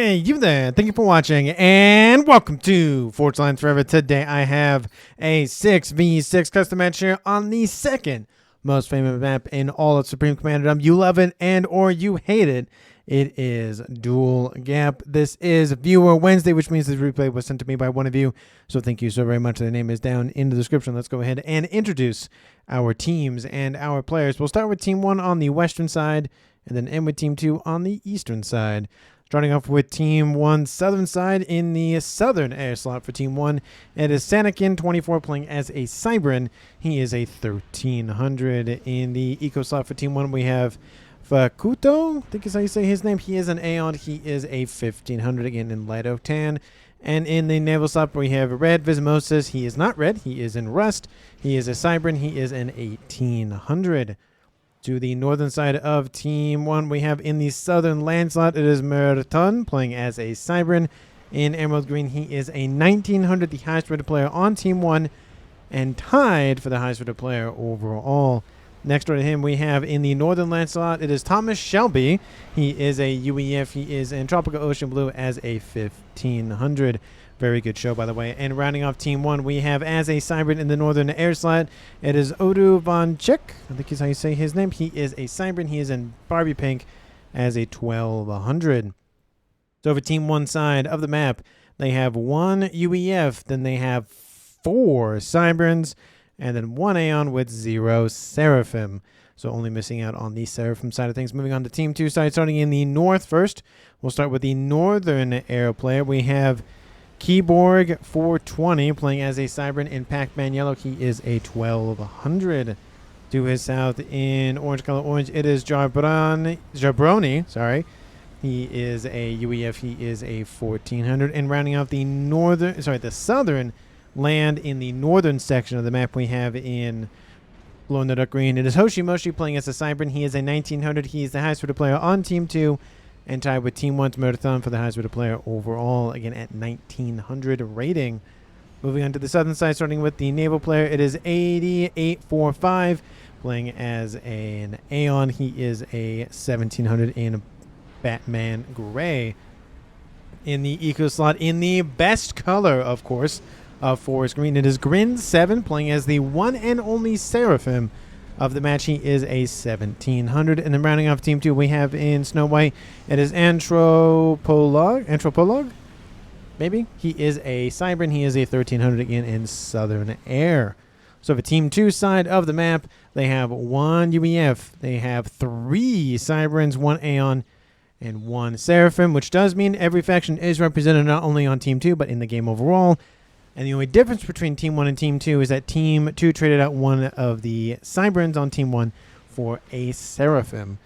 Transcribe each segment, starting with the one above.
Hey, you there. Thank you for watching, and welcome to Forge Lines Forever. Today I have a 6v6 custom match here on the second most famous map in all of Supreme Commanderdom. You love it and or you hate it. It is Dual Gap. This is Viewer Wednesday, which means this replay was sent to me by one of you. So thank you so very much. The name is down in the description. Let's go ahead and introduce our teams and our players. We'll start with Team 1 on the western side, and then end with Team 2 on the eastern side. Starting off with Team 1 southern side in the southern air slot for Team 1. It is Sanakin24 playing as a Cybran. He is a 1300. In the eco slot for Team 1, we have facuto, I think is how you say his name. He is an Aeon. He is a 1500 again in light tan. And in the naval slot, we have Redvisimosis. He is not red. He is in rust. He is a Cybran. He is an 1800. To the northern side of Team 1, we have in the southern land slot, it is Merton playing as a Cybran. In emerald green, he is a 1900, the highest rated player on Team 1, and tied for the highest rated player overall. Next door to him, we have in the northern land slot, it is ThomasShelby. He is a UEF. He is in tropical ocean blue as a 1500. Very good show, by the way. And rounding off Team 1, we have as a Cybran in the northern air slot, it is Oduvanchic. I think is how you say his name. He is a Cybran. He is in Barbie pink as a 1200. So over Team 1 side of the map, they have one UEF, then they have 4 Cybrans, and then 1 Aeon with 0 Seraphim. So only missing out on the Seraphim side of things. Moving on to Team 2 side, starting in the north first. We'll start with the northern air player. We have Keyborg 420 playing as a Cybran in Pac-Man yellow. He is a 1200. To his south in orange color orange, it is Jabroni. Sorry, he is a UEF. He is a 1400. And rounding off the southern land in the northern section of the map, we have in glow in the dark green, it is HOSCHMOSCH playing as a Cybran. He is a 1900. He is the highest rated player on Team 2. And tied with Team 1's Merton for the highest rated player overall, again at 1900 rating. Moving on to the southern side, starting with the naval player, it is 8845 playing as an Aeon. He is a 1700 in Batman Gray. In the eco slot, in the best color, of course, of Forest Green, it is Grin7 playing as the one and only Seraphim of the match. He is a 1700. And then rounding off Team 2, we have in Snow White, it is Anthropologue, maybe. He is a Cybran. He is a 1300 again in Southern Air. So for Team 2 side of the map, they have 1 UEF. They have 3 Cybrans, 1 Aeon, and 1 Seraphim, which does mean every faction is represented not only on Team 2, but in the game overall. And the only difference between Team 1 and Team 2 is that Team 2 traded out one of the Cybrans on Team 1 for a Seraphim.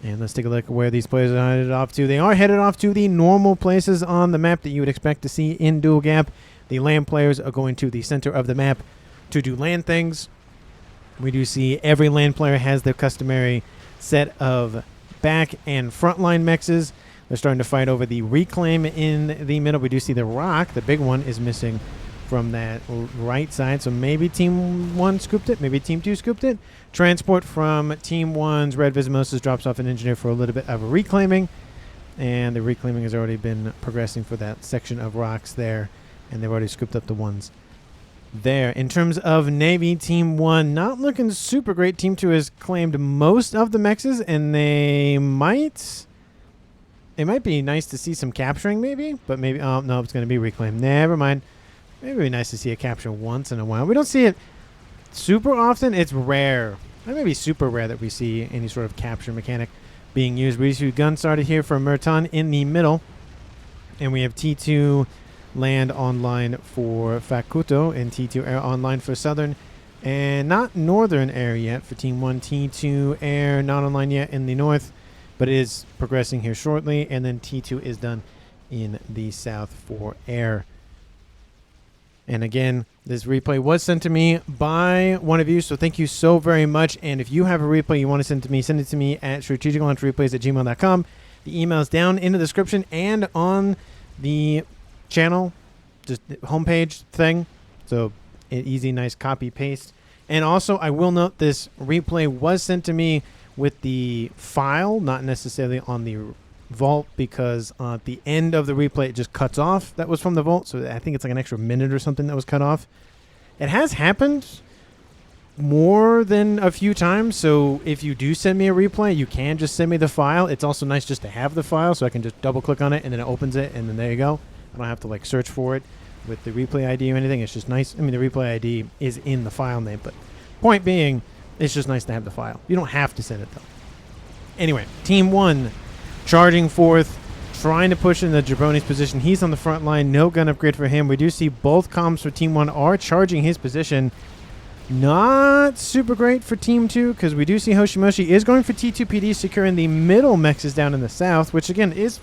And let's take a look at where these players are headed off to. They are headed off to the normal places on the map that you would expect to see in Dual Gap. The land players are going to the center of the map to do land things. We do see every land player has their customary set of back and frontline mexes. They're starting to fight over the reclaim in the middle. We do see the rock. The big one is missing from that right side. So maybe Team 1 scooped it. Maybe Team 2 scooped it. Transport from Team 1's Redvisimosis drops off an engineer for a little bit of a reclaiming. And the reclaiming has already been progressing for that section of rocks there. And they've already scooped up the ones there. In terms of Navy, Team 1 not looking super great. Team 2 has claimed most of the mexes. And they might... It might be nice to see some capturing, maybe, but maybe, oh, no, it's going to be reclaimed. Never mind. Maybe it would be nice to see a capture once in a while. We don't see it super often. It's rare. It may be super rare that we see any sort of capture mechanic being used. We see gun started here from Merton in the middle, and we have T2 land online for facuto and T2 air online for southern, and not northern air yet for Team 1. T2 air not online yet in the north, but it is progressing here shortly. And then T2 is done in the south for air. And again, this replay was sent to me by one of you, so thank you so very much. And if you have a replay you want to send to me, send it to me at strategiclaunchreplays@gmail.com. The email is down in the description and on the channel, just homepage thing. So easy, nice copy, paste. And also, I will note this replay was sent to me with the file, not necessarily on the vault because at the end of the replay it just cuts off. That was from the vault, so I think it's like an extra minute or something that was cut off. It has happened more than a few times, so if you do send me a replay, you can just send me the file. It's also nice just to have the file, so I can just double click on it and then it opens it, and then there you go. I don't have to like search for it with the replay ID or anything. It's just nice. I mean, the replay ID is in the file name, but point being, it's just nice to have the file. You don't have to send it though. Anyway, Team 1 charging forth, trying to push in the Jabroni's position. He's on the front line. No gun upgrade for him. We do see both comms for Team 1 are charging his position. Not super great for Team 2 because we do see HOSCHMOSCH is going for T2 PD, securing the middle mexes down in the south, which again is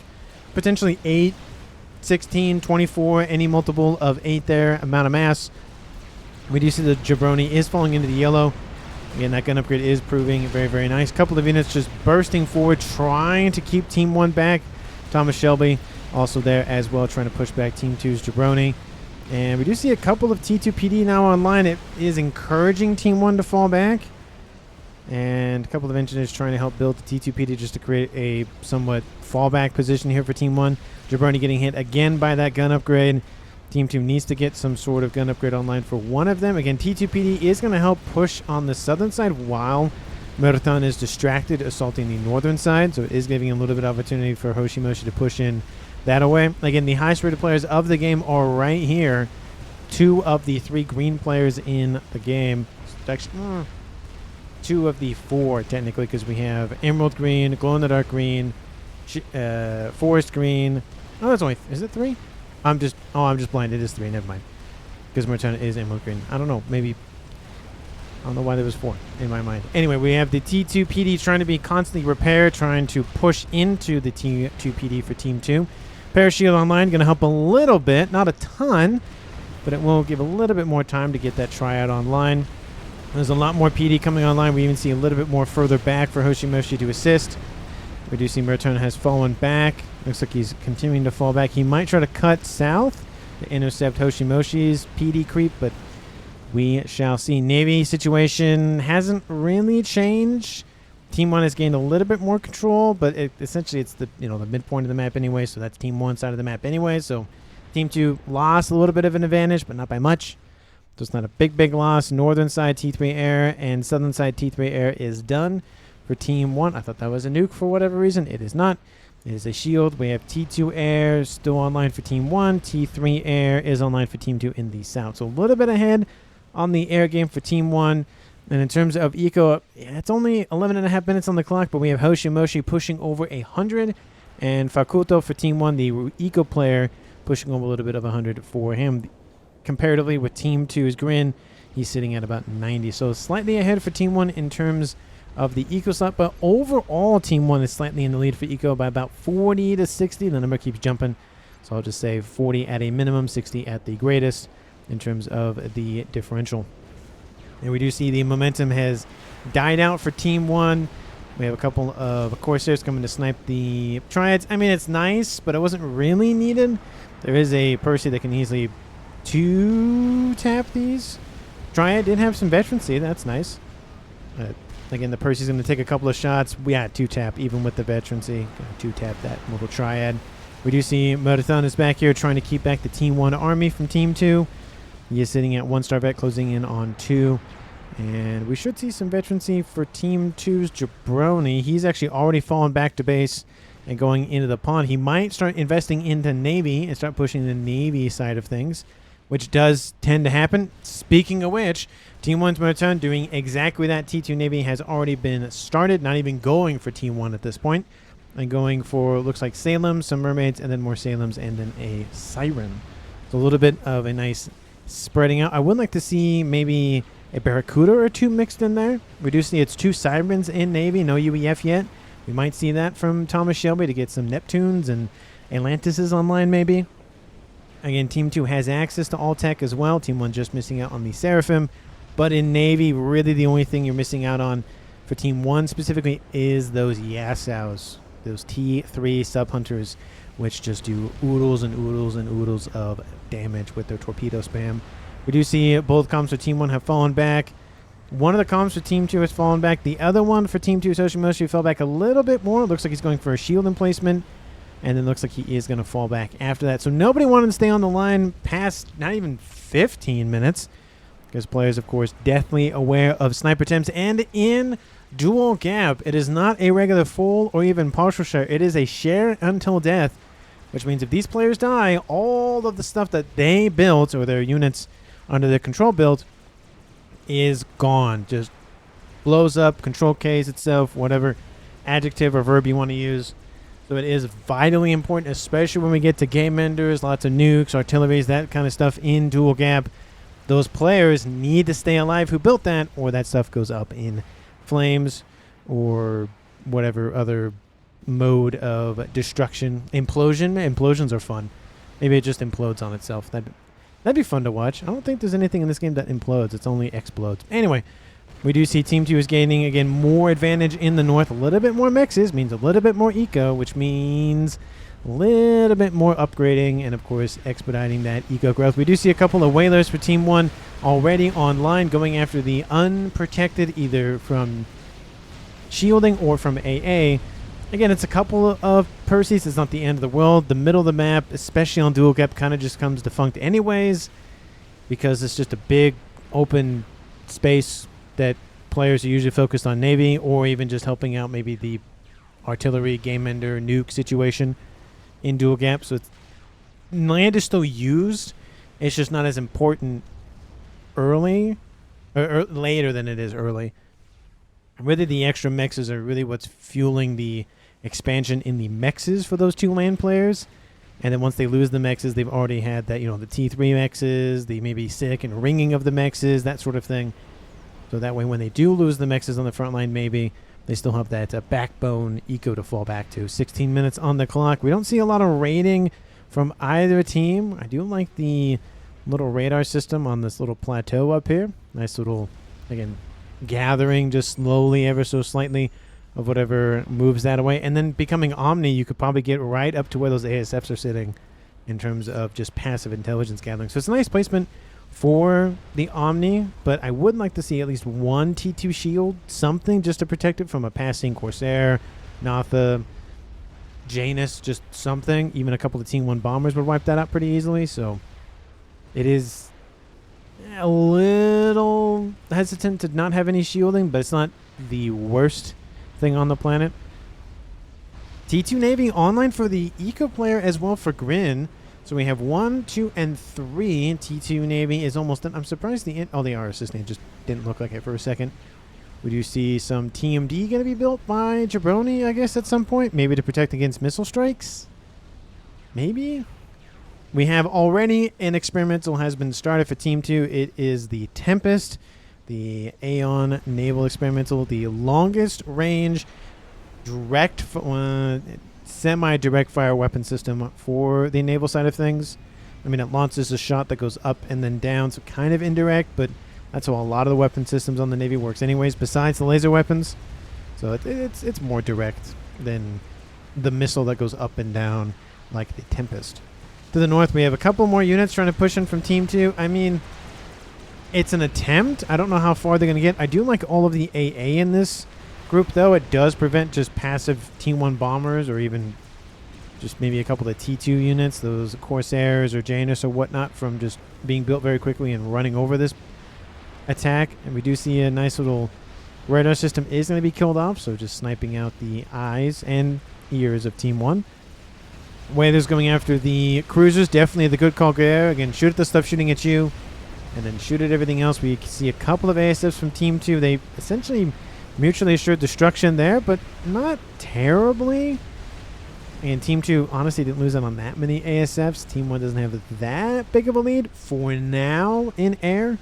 potentially 8, 16, 24, any multiple of 8 there, amount of mass. We do see the Jabroni is falling into the yellow. Again, that gun upgrade is proving very, very nice. Couple of units just bursting forward, trying to keep Team 1 back. ThomasShelby also there as well, trying to push back Team 2's Jabroni. And we do see a couple of T2 PD now online. It is encouraging Team 1 to fall back. And a couple of engineers trying to help build the T2 PD just to create a somewhat fallback position here for Team 1. Jabroni getting hit again by that gun upgrade. Team 2 needs to get some sort of gun upgrade online for one of them. Again, T2 PD is going to help push on the southern side while Merton is distracted, assaulting the northern side. So it is giving a little bit of opportunity for HOSCHMOSCH to push in that away. Again, the highest rated players of the game are right here. 2 of the 3 green players in the game. Actually, 2 of the 4 technically, because we have emerald green, glow in the dark green, forest green. Oh, that's only, is it 3? I'm just blind. It is 3. Never mind. Because Merton is emerald green. I don't know. Maybe, I don't know why there was 4 in my mind. Anyway, we have the T2 PD trying to be constantly repaired, trying to push into the T2 PD for Team 2. Parashield online going to help a little bit, not a ton, but it will give a little bit more time to get that triad online. There's a lot more PD coming online. We even see a little bit more further back for HOSCHMOSCH to assist. We do see Merton has fallen back. Looks like he's continuing to fall back. He might try to cut south to intercept HOSCHMOSCH's PD creep, but we shall see. Navy situation hasn't really changed. Team 1 has gained a little bit more control, but essentially it's the the midpoint of the map anyway, so that's Team 1 side of the map anyway. So Team 2 lost a little bit of an advantage, but not by much. So it's not a big loss. Northern side T3 air and southern side T3 air is done for Team 1. I thought that was a nuke for whatever reason. It is not. It is a shield. We have T2 air still online for Team 1. T3 air is online for Team 2 in the south. So a little bit ahead on the air game for Team 1. And in terms of eco, it's only 11.5 minutes on the clock, but we have HOSCHMOSCH pushing over 100, and facuto for Team 1, the eco player, pushing over a little bit of 100 for him. Comparatively with Team 2's Grin, he's sitting at about 90. So slightly ahead for Team 1 in terms of the eco slot, but overall Team 1 is slightly in the lead for eco by about 40 to 60. The number keeps jumping, so I'll just say 40 at a minimum, 60 at the greatest in terms of the differential. And we do see the momentum has died out for Team 1. We have a couple of Corsairs coming to snipe the Triads. I mean, it's nice, but it wasn't really needed. There is a Percy that can easily 2-tap these. Triad did have some veterancy. That's nice. Again, the Percy's going to take a couple of shots. Yeah, 2-tap, even with the veterancy. 2-tap that little Triad. We do see Merton is back here trying to keep back the Team 1 army from Team 2. He is sitting at 1 star vet, closing in on 2. And we should see some veterancy for Team 2's Jabroni. He's actually already fallen back to base and going into the pond. He might start investing into Navy and start pushing the Navy side of things, which does tend to happen. Speaking of which, Team 1's Merton doing exactly that. T2 Navy has already been started, not even going for Team 1 at this point, and going for, looks like Salem, some mermaids, and then more Salems, and then a Siren. So a little bit of a nice spreading out. I would like to see maybe a Barracuda or 2 mixed in there. We do see it's 2 Sirens in Navy, no UEF yet. We might see that from ThomasShelby to get some Neptunes and Atlantises online maybe. Again, Team 2 has access to all tech as well. Team 1 just missing out on the Seraphim. But in Navy, really the only thing you're missing out on for Team 1 specifically is those Yasows, those T3 sub-hunters, which just do oodles and oodles and oodles of damage with their torpedo spam. We do see both comms for Team 1 have fallen back. One of the comms for Team 2 has fallen back. The other one for Team 2's HOSCHMOSCH fell back a little bit more. It looks like he's going for a shield emplacement. And then looks like he is going to fall back after that. So nobody wanted to stay on the line past not even 15 minutes. Because players, of course, deathly aware of sniper attempts. And in dual gap, it is not a regular full or even partial share. It is a share until death. Which means if these players die, all of the stuff that they built or their units under their control built is gone. Just blows up, control case itself, whatever adjective or verb you want to use. So it is vitally important, especially when we get to game enders, lots of nukes, artilleries, that kind of stuff in dual gap. Those players need to stay alive who built that, or that stuff goes up in flames or whatever other mode of destruction. Implosions are fun. Maybe it just implodes on itself. That'd be fun to watch. I don't think there's anything in this game that implodes. It's only explodes. Anyway, we do see Team 2 is gaining, again, more advantage in the north. A little bit more mixes means a little bit more eco, which means a little bit more upgrading and, of course, expediting that eco growth. We do see a couple of whalers for Team 1 already online, going after the unprotected, either from shielding or from AA. Again, it's a couple of Perseus. It's not the end of the world. The middle of the map, especially on dual gap, kind of just comes defunct anyways, because it's just a big open space that players are usually focused on Navy, or even just helping out maybe the artillery, game ender, nuke situation in dual gap. So land is still used. It's just not as important early or later than it is early. Really, the extra mexes are really what's fueling the expansion in the mexes for those two land players. And then once they lose the mexes, they've already had that, the T3 mexes, the maybe sick and ringing of the mexes, that sort of thing. So that way when they do lose the mexes on the front line, maybe they still have that backbone eco to fall back to. 16 minutes on the clock. We don't see a lot of raiding from either team. I do like the little radar system on this little plateau up here. Nice little, again, gathering just slowly, ever so slightly, of whatever moves that away. And then becoming Omni, you could probably get right up to where those ASFs are sitting in terms of just passive intelligence gathering. So it's a nice placement for the Omni, but I would like to see at least one T2 shield, something just to protect it from a passing Corsair, Natha, Janus, just something. Even a couple of Team 1 bombers would wipe that out pretty easily. So it is a little hesitant to not have any shielding, but it's not the worst thing on the planet. T2 Navy online for the Eco player as well for Grin. So we have 1, 2, and 3. T2 Navy is almost done. I'm surprised they are assisting. It just didn't look like it for a second. We do see some TMD going to be built by Jabroni, I guess, at some point. Maybe to protect against missile strikes. Maybe. We have already an experimental has been started for Team 2. It is the Tempest, the Aeon Naval Experimental, the longest range direct semi-direct fire weapon system for the naval side of things. I mean, it launches a shot that goes up and then down, so kind of indirect, but that's how a lot of the weapon systems on the Navy works anyways, besides the laser weapons. So it's more direct than the missile that goes up and down like the Tempest. To the north, we have a couple more units trying to push in from Team 2. I mean, it's an attempt. I don't know how far they're going to get. I do like all of the AA in this group, though. It does prevent just passive Team 1 bombers, or even just maybe a couple of T2 units, those Corsairs or Janus or whatnot, from just being built very quickly and running over this attack. And we do see a nice little radar system is going to be killed off, so just sniping out the eyes and ears of Team 1. Whalers going after the cruisers, definitely the good call there. Again, shoot at the stuff shooting at you, and then shoot at everything else. We see a couple of ASFs from Team 2. They essentially mutually assured destruction there, but not terribly. And Team 2 honestly didn't lose out on that many ASFs. Team 1 doesn't have that big of a lead for now in air.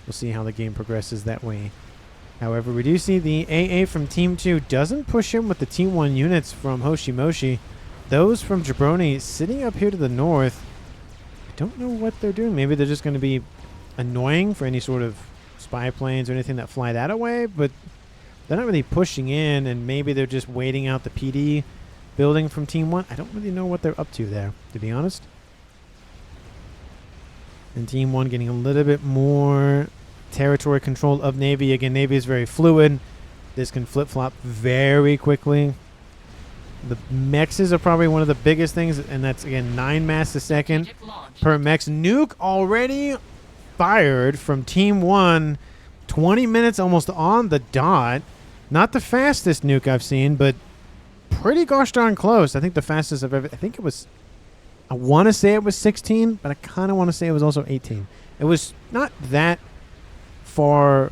We'll see how the game progresses that way. However, we do see the AA from Team 2 doesn't push in with the Team 1 units from HOSCHMOSCH. Those from Jabroni sitting up here to the north, I don't know what they're doing. Maybe they're just going to be annoying for any sort of spy planes or anything that fly that away, but they're not really pushing in, and maybe they're just waiting out the PD building from Team 1. I don't really know what they're up to there, to be honest. And Team 1 getting a little bit more territory control of Navy. Again, Navy is very fluid. This can flip-flop very quickly. The mexes are probably one of the biggest things, and that's, again, 9 mass a second per mex. Nuke already fired from Team 1, 20 minutes almost on the dot. Not the fastest nuke I've seen, but pretty gosh darn close. I think the fastest I've ever... I think it was... I want to say it was 16, but I kind of want to say it was also 18. It was not that long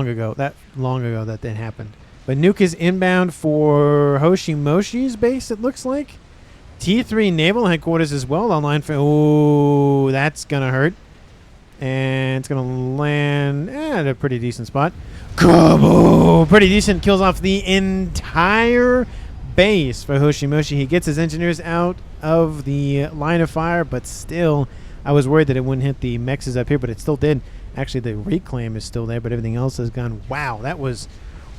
ago that happened. But Nuke is inbound for HOSCHMOSCH's base, it looks like. T3 Naval Headquarters as well online for... Ooh, that's going to hurt. And it's going to land at a pretty decent spot. Kaboom! Pretty decent. Kills off the entire base for HOSCHMOSCH. He gets his engineers out of the line of fire, but still, I was worried that it wouldn't hit the mexes up here, but it still did. Actually, the reclaim is still there, but everything else has gone. Wow, that was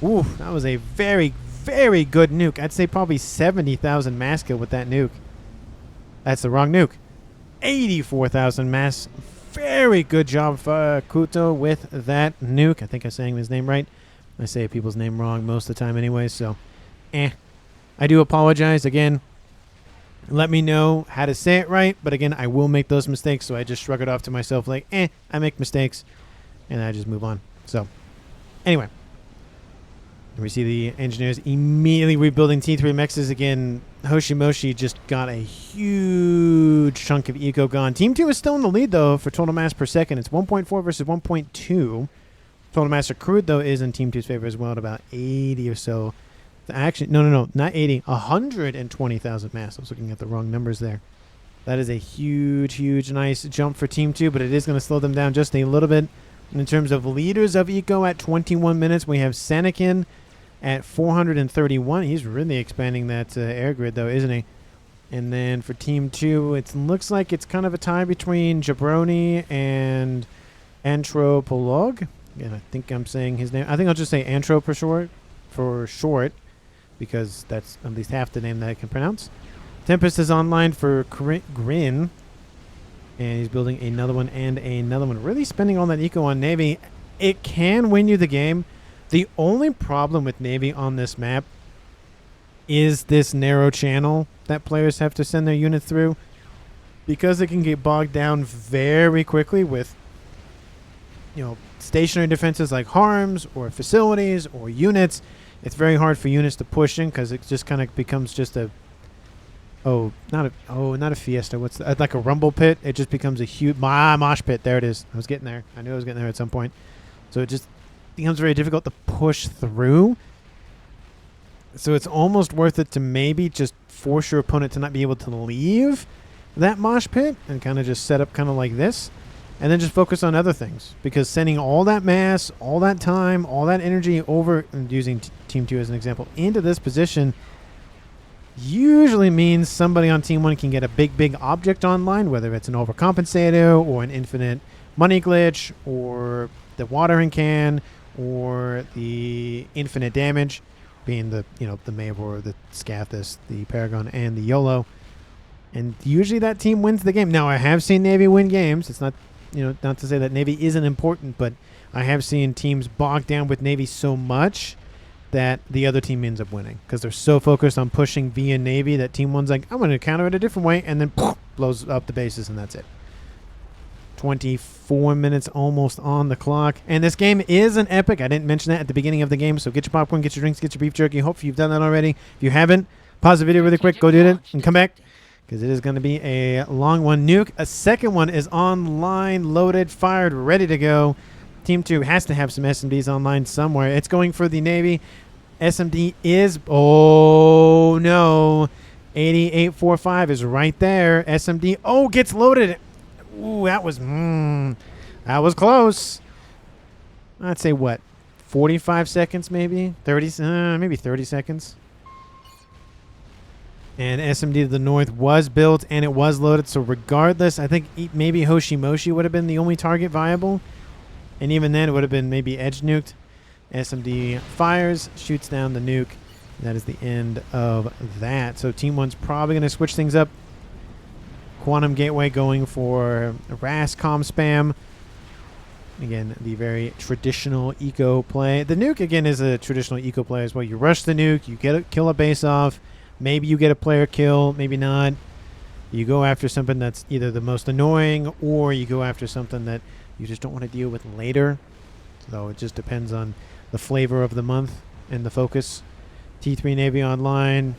a very, very good nuke. I'd say probably 70,000 mass kill with that nuke. That's the wrong nuke. 84,000 mass. Very good job, facuto, with that nuke. I think I'm saying his name right. I say people's name wrong most of the time anyway, so I do apologize. Again, let me know how to say it right, but again, I will make those mistakes, so I just shrug it off to myself like, I make mistakes, and I just move on. So, anyway. We see the engineers immediately rebuilding T3 mexes again. HOSCHMOSCH just got a huge chunk of eco gone. Team 2 is still in the lead, though, for total mass per second. It's 1.4 versus 1.2. Total mass accrued, though, is in Team 2's favor as well at about 80 or so. Actually, no, not 80. 120,000 mass. I was looking at the wrong numbers there. That is a huge, nice jump for Team 2, but it is going to slow them down just a little bit. In terms of leaders of eco at 21 minutes, we have Senekin at 431. He's really expanding that air grid, though, isn't he? And then for Team 2, it looks like it's kind of a tie between Jabroni and Antropolog. And I think I'm saying his name. I think I'll just say Antro for short, because that's at least half the name that I can pronounce. Tempest is online for Grin. And he's building another one and another one. Really spending all that eco on Navy. It can win you the game. The only problem with Navy on this map is this narrow channel that players have to send their units through. Because it can get bogged down very quickly with, stationary defenses like harms or facilities or units. It's very hard for units to push in because it just kind of becomes just a... not a fiesta. What's like a rumble pit? It just becomes a huge mosh pit. There it is. I was getting there. I knew I was getting there at some point. So it just becomes very difficult to push through. So it's almost worth it to maybe just force your opponent to not be able to leave that mosh pit and kind of just set up kind of like this, and then just focus on other things. Because sending all that mass, all that time, all that energy over, and using Team 2 as an example, into this position usually means somebody on Team 1 can get a big object online, whether it's an overcompensator or an infinite money glitch or the watering can or the infinite damage, being the the Mavor, the Scathus, the Paragon, and the YOLO. And usually that team wins the game. Now, I have seen Navy win games. It's not, not to say that Navy isn't important, but I have seen teams bog down with Navy so much that the other team ends up winning because they're so focused on pushing via Navy that Team 1's like, I'm going to counter it a different way, and then blows up the bases, and that's it. 24 minutes almost on the clock. And this game is an epic. I didn't mention that at the beginning of the game, so get your popcorn, get your drinks, get your beef jerky. Hopefully you've done that already. If you haven't, pause the video really quick, go do it, and come back because it is going to be a long one. Nuke, a second one is online, loaded, fired, ready to go. Team 2 has to have some SMDs online somewhere. It's going for the Navy. SMD is... Oh, no. 8845 is right there. SMD... Oh, gets loaded. Ooh, that was close. I'd say, what, 45 seconds maybe? 30, maybe 30 seconds. And SMD to the north was built, and it was loaded. So regardless, I think maybe HOSCHMOSCH would have been the only target viable. And even then, it would have been maybe edge nuked. SMD fires, shoots down the nuke. That is the end of that. So Team 1's probably going to switch things up. Quantum Gateway going for RAS comm spam. Again, the very traditional eco play. The nuke, again, is a traditional eco play as well. You rush the nuke, you kill a base off. Maybe you get a player kill, maybe not. You go after something that's either the most annoying, or you go after something that you just don't want to deal with later. So it just depends on the flavor of the month and the focus. T3 Navy online.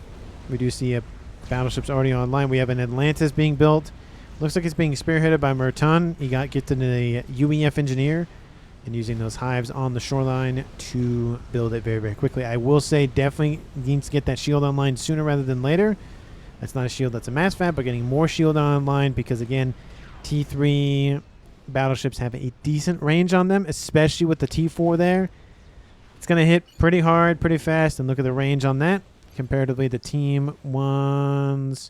We do see a battleship's already online. We have an Atlantis being built. Looks like it's being spearheaded by Merton. He got gifted a UEF engineer and using those hives on the shoreline to build it very, very quickly. I will say definitely needs to get that shield online sooner rather than later. That's not a shield, that's a mass fab, but getting more shield online because, again, T3 battleships have a decent range on them, especially with the T4 there. It's going to hit pretty hard, pretty fast, and look at the range on that. Comparatively, the Team 1's...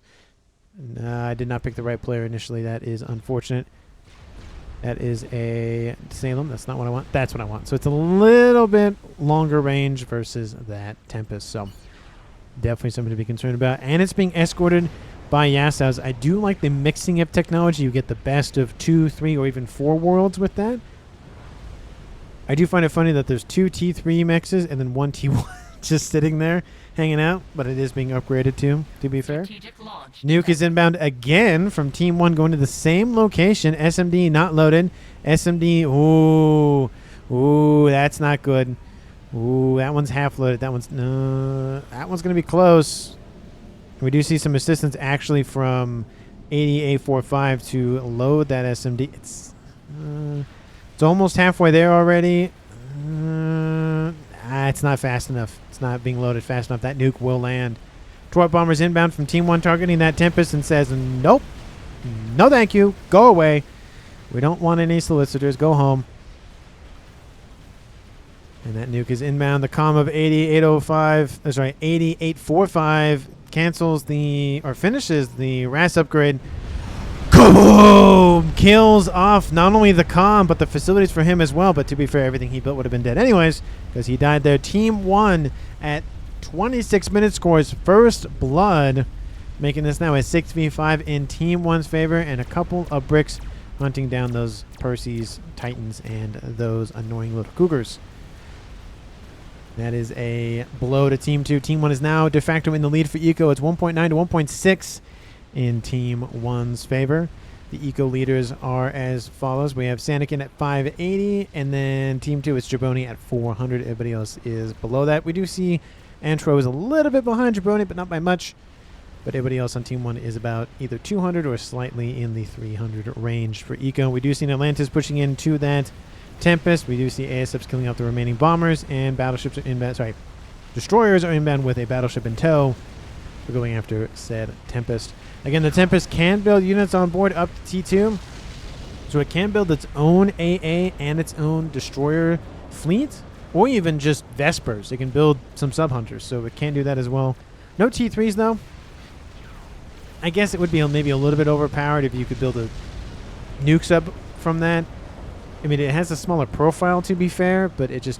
I did not pick the right player initially. That is unfortunate. That is a Salem. That's not what I want. That's what I want. So it's a little bit longer range versus that Tempest. So definitely something to be concerned about. And it's being escorted by Yassaus. I do like the mixing of technology. You get the best of 2, 3, or even 4 worlds with that. I do find it funny that there's 2 T3 mixes and then 1 T1 just sitting there hanging out, but it is being upgraded to be fair. Nuke is inbound again from Team 1 going to the same location. SMD not loaded. SMD, ooh, that's not good. Ooh, that one's half loaded. That one's going to be close. We do see some assistance actually from 8845 to load that SMD. It's almost halfway there already. It's not fast enough. It's not being loaded fast enough. That nuke will land. Torp bombers inbound from Team 1 targeting that Tempest and says, nope, no thank you, go away. We don't want any solicitors, go home. And that nuke is inbound. The comm of 8805, that's right, 8845 cancels or finishes the RAS upgrade. Kaboom! Kills off not only the comm, but the facilities for him as well. But to be fair, everything he built would have been dead anyways, because he died there. Team 1 at 26 minutes scores first blood, making this now a 6v5 in Team 1's favor, and a couple of bricks hunting down those Percy's, Titans, and those annoying little Cougars. That is a blow to Team 2. Team 1 is now de facto in the lead for Eco. It's 1.9 to 1.6 in Team 1's favor. The Eco leaders are as follows. We have Sanikin at 580, and then Team 2 is Jabroni at 400. Everybody else is below that. We do see Antro is a little bit behind Jabroni, but not by much. But everybody else on Team 1 is about either 200 or slightly in the 300 range for Eco. We do see an Atlantis pushing into that Tempest. We do see ASFs killing off the remaining bombers, and battleships are inbound. Sorry, destroyers are inbound with a battleship in tow. We're going after said Tempest. Again, the Tempest can build units on board up to T2. So it can build its own AA and its own destroyer fleet, or even just Vespers. It can build some sub-hunters, so it can do that as well. No T3s, though. I guess it would be maybe a little bit overpowered if you could build a nuke sub from that. I mean, it has a smaller profile, to be fair, but it just,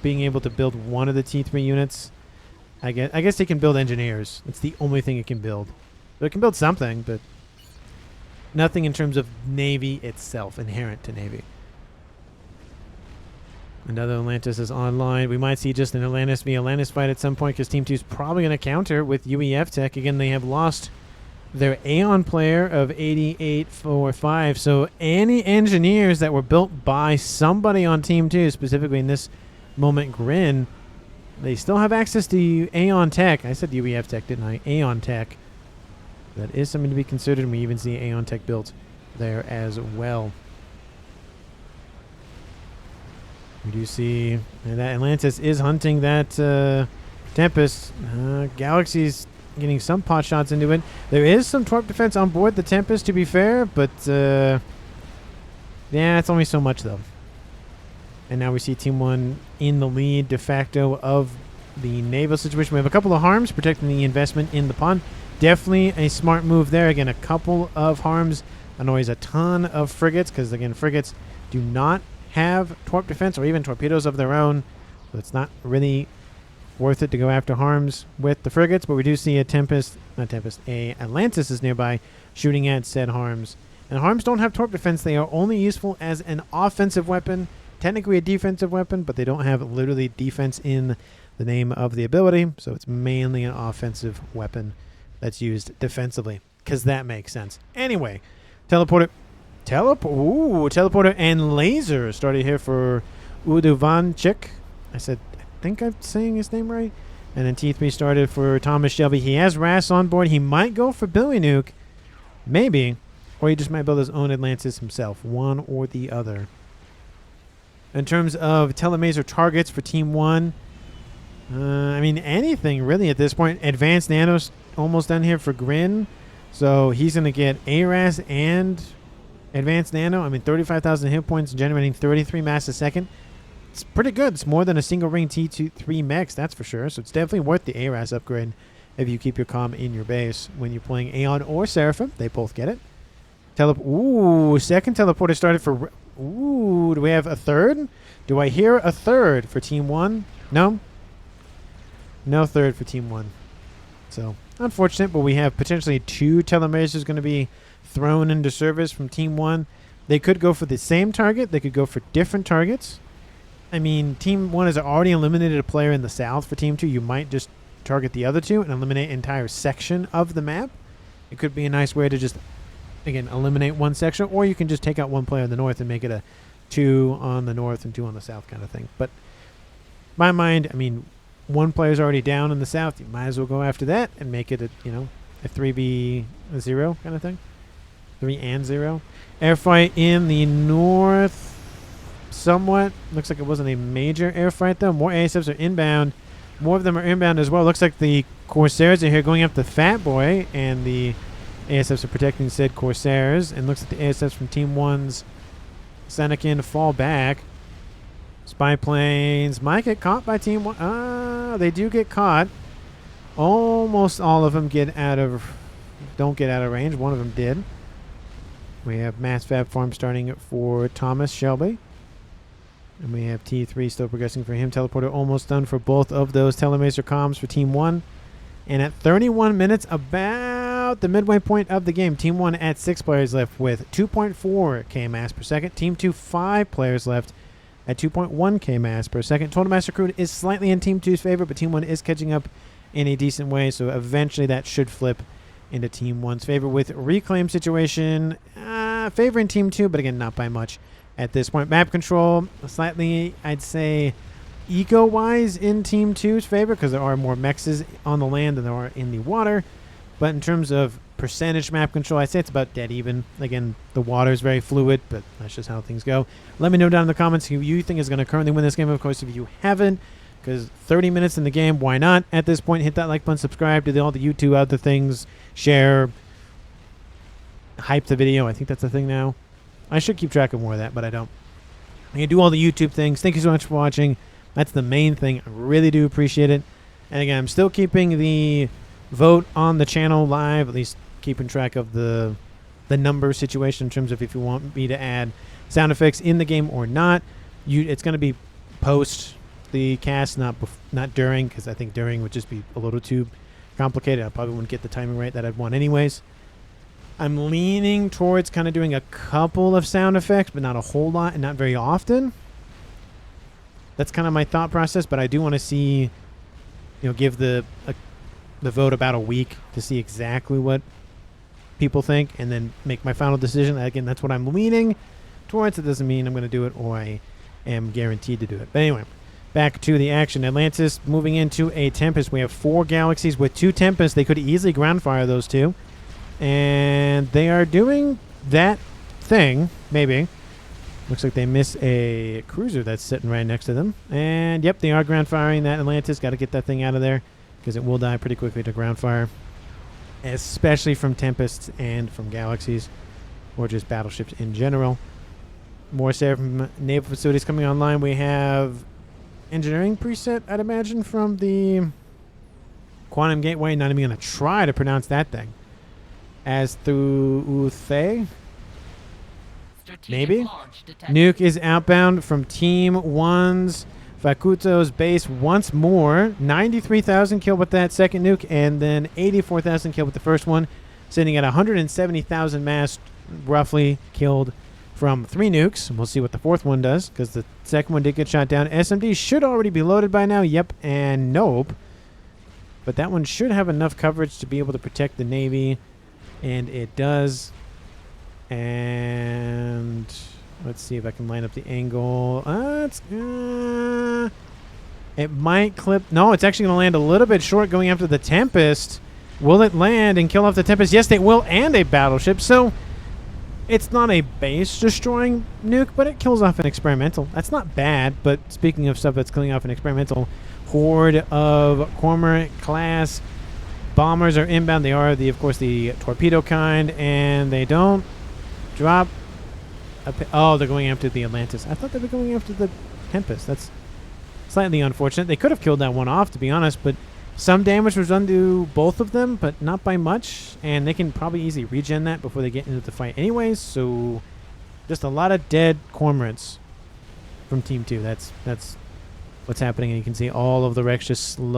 being able to build one of the T3 units, I guess it can build engineers. It's the only thing it can build. But it can build something, but nothing in terms of Navy itself, inherent to Navy. Another Atlantis is online. We might see just an Atlantis v Atlantis fight at some point, because Team 2 is probably going to counter with UEF tech. Again, they have lost their Aeon player of 8845. So any engineers that were built by somebody on Team 2, specifically in this moment Grin, they still have access to Aeon tech. I said UEF tech, didn't I? Aeon tech. That is something to be considered, and we even see Aeon tech built there as well. We do see that Atlantis is hunting that Tempest. Galaxy's getting some pot shots into it. There is some torp defense on board the Tempest, to be fair, but yeah, it's only so much, though. And now we see Team 1 in the lead de facto of the naval situation. We have a couple of harms protecting the investment in the pond. Definitely a smart move there. Again, a couple of harms annoys a ton of frigates, because, again, frigates do not have torp defense or even torpedoes of their own. So it's not really worth it to go after harms with the frigates. But we do see a Atlantis is nearby shooting at said harms And harms don't have torp defense. They are only useful as an offensive weapon, technically a defensive weapon, but they don't have literally defense in the name of the ability. So it's mainly an offensive weapon that's used defensively, because that makes sense. Anyway, teleporter and laser started here for Oduvanchic. I think I'm saying his name right. And then T3 started for ThomasShelby. He has Ras on board. He might go for Billy Nuke. Maybe. Or he just might build his own Atlantis himself. One or the other. In terms of telemaser targets for Team 1, I mean, anything really at this point. Advanced Nano's almost done here for Grin. So he's going to get ARAS and Advanced Nano. I mean, 35,000 hit points, generating 33 mass a second. It's pretty good. It's more than a single ring T3 mechs, that's for sure. So it's definitely worth the ARAS upgrade if you keep your comm in your base when you're playing Aeon or Seraphim. They both get it. Second teleporter started for... Ooh, do we have a third? Do I hear a third for Team 1? No? No third for Team 1. So, unfortunate, but we have potentially 2 telemasers going to be thrown into service from Team 1. They could go for the same target. They could go for different targets. I mean, Team 1 has already eliminated a player in the south for Team 2. You might just target the other 2 and eliminate an entire section of the map. It could be a nice way to just... Again, eliminate one section, or you can just take out one player in the north and make it a 2 on the north and 2 on the south kind of thing. But my mind, I mean, one player's already down in the south. You might as well go after that and make it a 3v0 kind of thing. 3 and 0. Airfight in the north, somewhat. Looks like it wasn't a major airfight though. More ASFs are inbound. More of them are inbound as well. Looks like the Corsairs are here going after the Fat Boy, and the ASFs are protecting said Corsairs, and looks like the ASFs from Team 1's Senecan fall back. Spy planes might get caught by Team 1. They do get caught. Almost all of them don't get out of range. One of them did. We have Mass Fab Farm starting for ThomasShelby. And we have T3 still progressing for him. Teleporter almost done for both of those telemaser comms for Team 1. And at 31 minutes, about the midway point of the game, Team 1 at 6 players left with 2.4 kmass per second. Team 2, 5 players left at 2.1 kmass per second. Total mass recruit is slightly in Team 2's favor, but Team 1 is catching up in a decent way, so eventually that should flip into Team 1's favor, with reclaim situation favoring Team 2, but again, not by much at this point. Map control, slightly, I'd say, eco-wise in Team 2's favor, because there are more mexes on the land than there are in the water. But in terms of percentage map control, I'd say it's about dead even. Again, the water is very fluid, but that's just how things go. Let me know down in the comments who you think is going to currently win this game. Of course, if you haven't, because 30 minutes in the game, why not? At this point, hit that like button, subscribe, do all the YouTube other things, share, hype the video. I think that's the thing now. I should keep track of more of that, but I don't. I can do all the YouTube things. Thank you so much for watching. That's the main thing. I really do appreciate it. And again, I'm still keeping the vote on the channel live, at least keeping track of the number situation in terms of if you want me to add sound effects in the game or not. It's going to be post the cast, not during, because I think during would just be a little too complicated. I probably wouldn't get the timing right that I'd want anyways. I'm leaning towards kind of doing a couple of sound effects, but not a whole lot and not very often. That's kind of my thought process, but I do want to see, give the vote about a week to see exactly what people think and then make my final decision. Again, that's what I'm leaning towards. It doesn't mean I'm going to do it or I am guaranteed to do it. But anyway, back to the action. Atlantis moving into a Tempest. We have 4 Galaxies with 2 Tempests. They could easily ground fire those 2. And they are doing that thing, maybe. Looks like they miss a cruiser that's sitting right next to them. And, yep, they are ground firing that Atlantis. Got to get that thing out of there because it will die pretty quickly to ground fire, especially from Tempests and from Galaxies or just battleships in general. More Seraphim naval facilities coming online. We have engineering preset, I'd imagine, from the Quantum Gateway. Not even going to try to pronounce that thing. As through maybe. Nuke is outbound from Team 1's Facuto's base once more. 93,000 kill with that second nuke, and then 84,000 kill with the first one, sitting at 170,000 mass roughly killed from 3 nukes. We'll see what the 4th one does, because the 2nd one did get shot down. SMD should already be loaded by now. Yep and nope. But that one should have enough coverage to be able to protect the Navy. And it does. And let's see if I can line up the angle. It might clip. No, it's actually going to land a little bit short going after the Tempest. Will it land and kill off the Tempest? Yes, it will, and a battleship. So it's not a base-destroying nuke, but it kills off an experimental. That's not bad, but speaking of stuff that's killing off an experimental, horde of Cormorant-class bombers are inbound. They are, of course, the torpedo kind, and they don't drop. Oh, they're going after the Atlantis. I thought they were going after the Tempest. That's slightly unfortunate. They could have killed that one off, to be honest, but some damage was done to both of them, but not by much, and they can probably easily regen that before they get into the fight anyways, so just a lot of dead Cormorants from Team 2. That's what's happening, and you can see all of the wrecks just slowly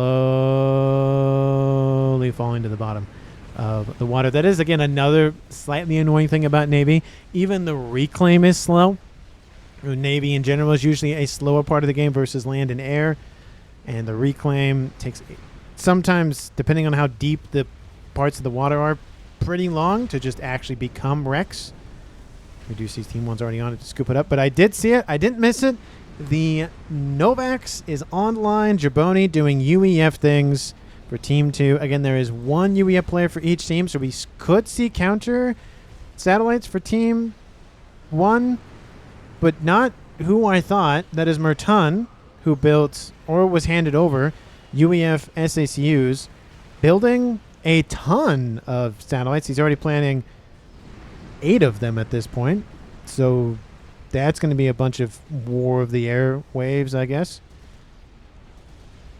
falling to the bottom of the water. That is, again, another slightly annoying thing about Navy. Even the reclaim is slow. Navy in general is usually a slower part of the game versus land and air, and the reclaim takes sometimes, depending on how deep the parts of the water are, pretty long to just actually become wrecks. We do see Team 1's already on it to scoop it up, but I did see it. I didn't miss it. The Novax is online. Jaboni doing UEF things for Team 2. Again, there is 1 UEF player for each team, so we could see counter satellites for Team 1, but not who I thought. That is Merton, who built or was handed over UEF SACUs, building a ton of satellites. He's already planning 8 of them at this point. So that's going to be a bunch of War of the Airwaves, I guess.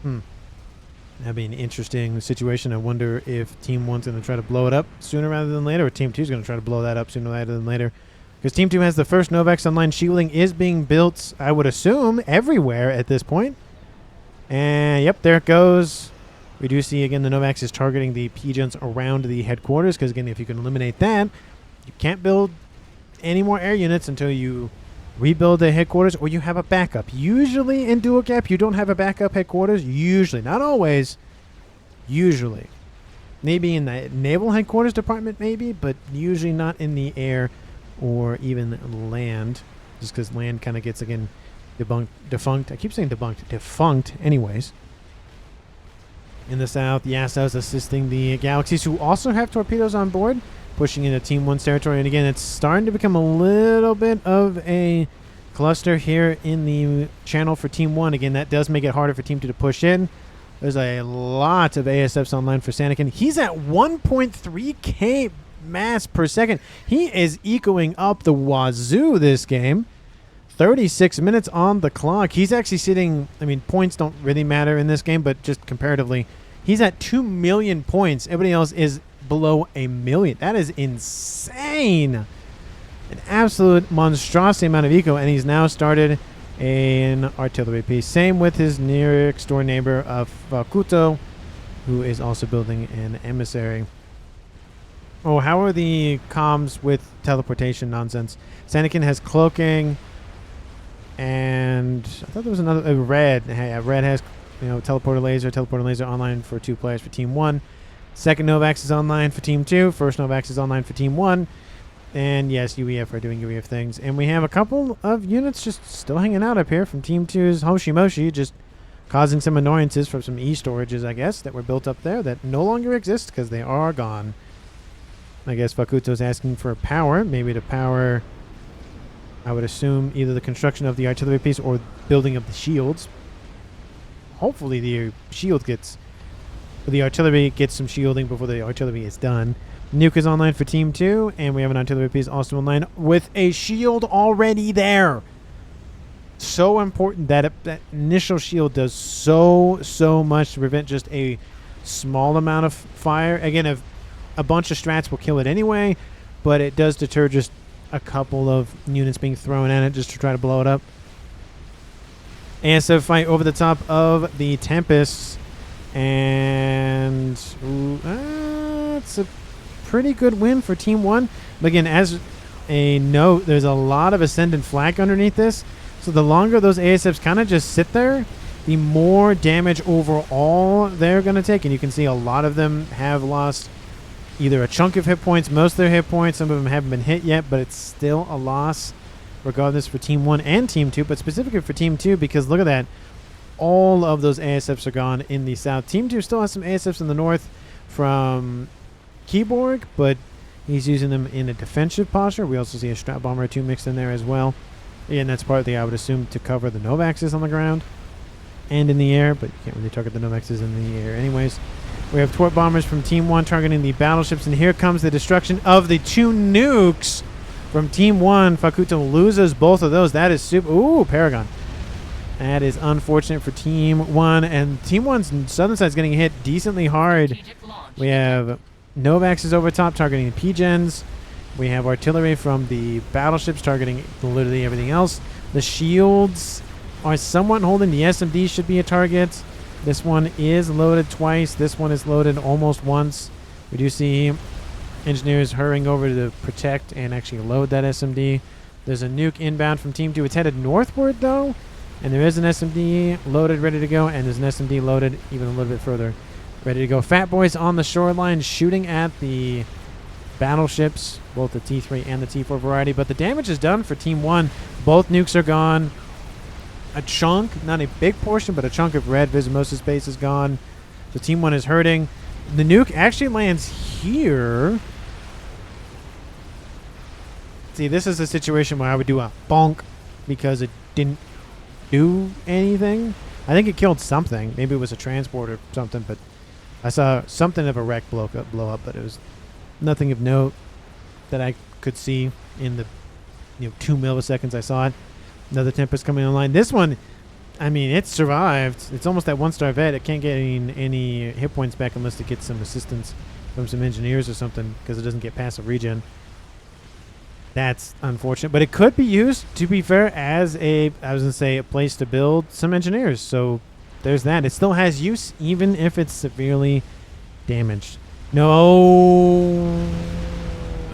That'd be an interesting situation. I wonder if Team 1's going to try to blow it up sooner rather than later, or Team 2's going to try to blow that up sooner rather than later. Because Team 2 has the first Novax online. Shielding is being built, I would assume, everywhere at this point. And, yep, there it goes. We do see, again, the Novax is targeting the Pigeons around the headquarters. Because, again, if you can eliminate that, you can't build any more air units until you rebuild the headquarters or you have a backup. Usually in dual cap, you don't have a backup headquarters. Usually. Not always. Usually. Maybe in the naval headquarters department, maybe. But usually not in the air or even land, just because land kind of gets, again, defunct. I keep saying defunct anyways. In the south, Yassau's assisting the Galaxies, who also have torpedoes on board, pushing into Team 1's territory. And again, it's starting to become a little bit of a cluster here in the channel for Team 1. Again, that does make it harder for Team 2 to push in. There's a lot of ASFs online for Sanakin. He's at 1.3k mass per second. He is ecoing up the wazoo this game. 36 minutes on the clock. He's actually sitting, I mean, points don't really matter in this game, but just comparatively, he's at 2 million points. Everybody else is below 1 million. That is insane. An absolute monstrosity amount of eco, and he's now started an artillery piece. Same with his next door neighbor of facuto, who is also building an emissary. Oh, how are the comms with teleportation nonsense? Sanakin has cloaking, and I thought there was another red. Hey, red has, teleporter laser online for 2 players for Team 1. Second Novax is online for Team 2. First Novax is online for Team 1. And yes, UEF are doing UEF things. And we have a couple of units just still hanging out up here from Team 2's HOSCHMOSCH, just causing some annoyances from some E-storages, I guess, that were built up there that no longer exist because they are gone. I guess Facuto's asking for power, maybe to power, I would assume, either the construction of the artillery piece or building of the shields. Hopefully the artillery gets some shielding before the artillery is done. Nuke is online for Team 2, and we have an artillery piece also online with a shield already there. So important that that initial shield does so much to prevent just a small amount of fire. Again, if a bunch of strats will kill it anyway, but it does deter just a couple of units being thrown at it just to try to blow it up. ASF fight over the top of the Tempests, and it's a pretty good win for Team 1. But again, as a note, there's a lot of ascendant flak underneath this. So the longer those ASFs kind of just sit there, the more damage overall they're going to take. And you can see a lot of them have lost either a chunk of hit points, most of their hit points. Some of them haven't been hit yet, but it's still a loss regardless for Team 1 and Team 2, but specifically for Team 2 because look at that. All of those ASFs are gone in the south. Team 2 still has some ASFs in the north from Keyborg, but he's using them in a defensive posture. We also see a Strat Bomber or two mixed in there as well. And that's partly, I would assume, to cover the Novaxes on the ground and in the air, but you can't really target the Novaxes in the air anyways. We have Twort Bombers from Team 1 targeting the battleships, and here comes the destruction of the 2 nukes from Team 1. Facuto loses both of those. That is super. Ooh, Paragon. That is unfortunate for Team 1, and Team 1's southern side is getting hit decently hard. We have Novaxes over top targeting the P-Gens. We have artillery from the battleships targeting literally everything else. The shields are somewhat holding. The SMD should be a target. This one is loaded twice. This one is loaded almost once. We do see engineers hurrying over to protect and actually load that SMD. There's a nuke inbound from Team 2. It's headed northward, though. And there is an SMD loaded, ready to go. And there's an SMD loaded even a little bit further, ready to go. Fat Boys on the shoreline shooting at the battleships, both the T3 and the T4 variety. But the damage is done for Team 1. Both nukes are gone. A chunk, not a big portion, but a chunk of Redvisimosis base is gone. So Team 1 is hurting. The nuke actually lands here. See, this is a situation where I would do a bonk because it didn't do anything. I think it killed something. Maybe it was a transport or something, but I saw something of a wreck blow up, but it was nothing of note that I could see in the 2 milliseconds I saw it. Another Tempest coming online. This one, I mean, it survived. It's almost that 1-star vet. It can't get any hit points back unless it gets some assistance from some engineers or something because it doesn't get passive regen. That's unfortunate, but it could be used, to be fair, as a place to build some engineers. So there's that. It still has use, even if it's severely damaged. No,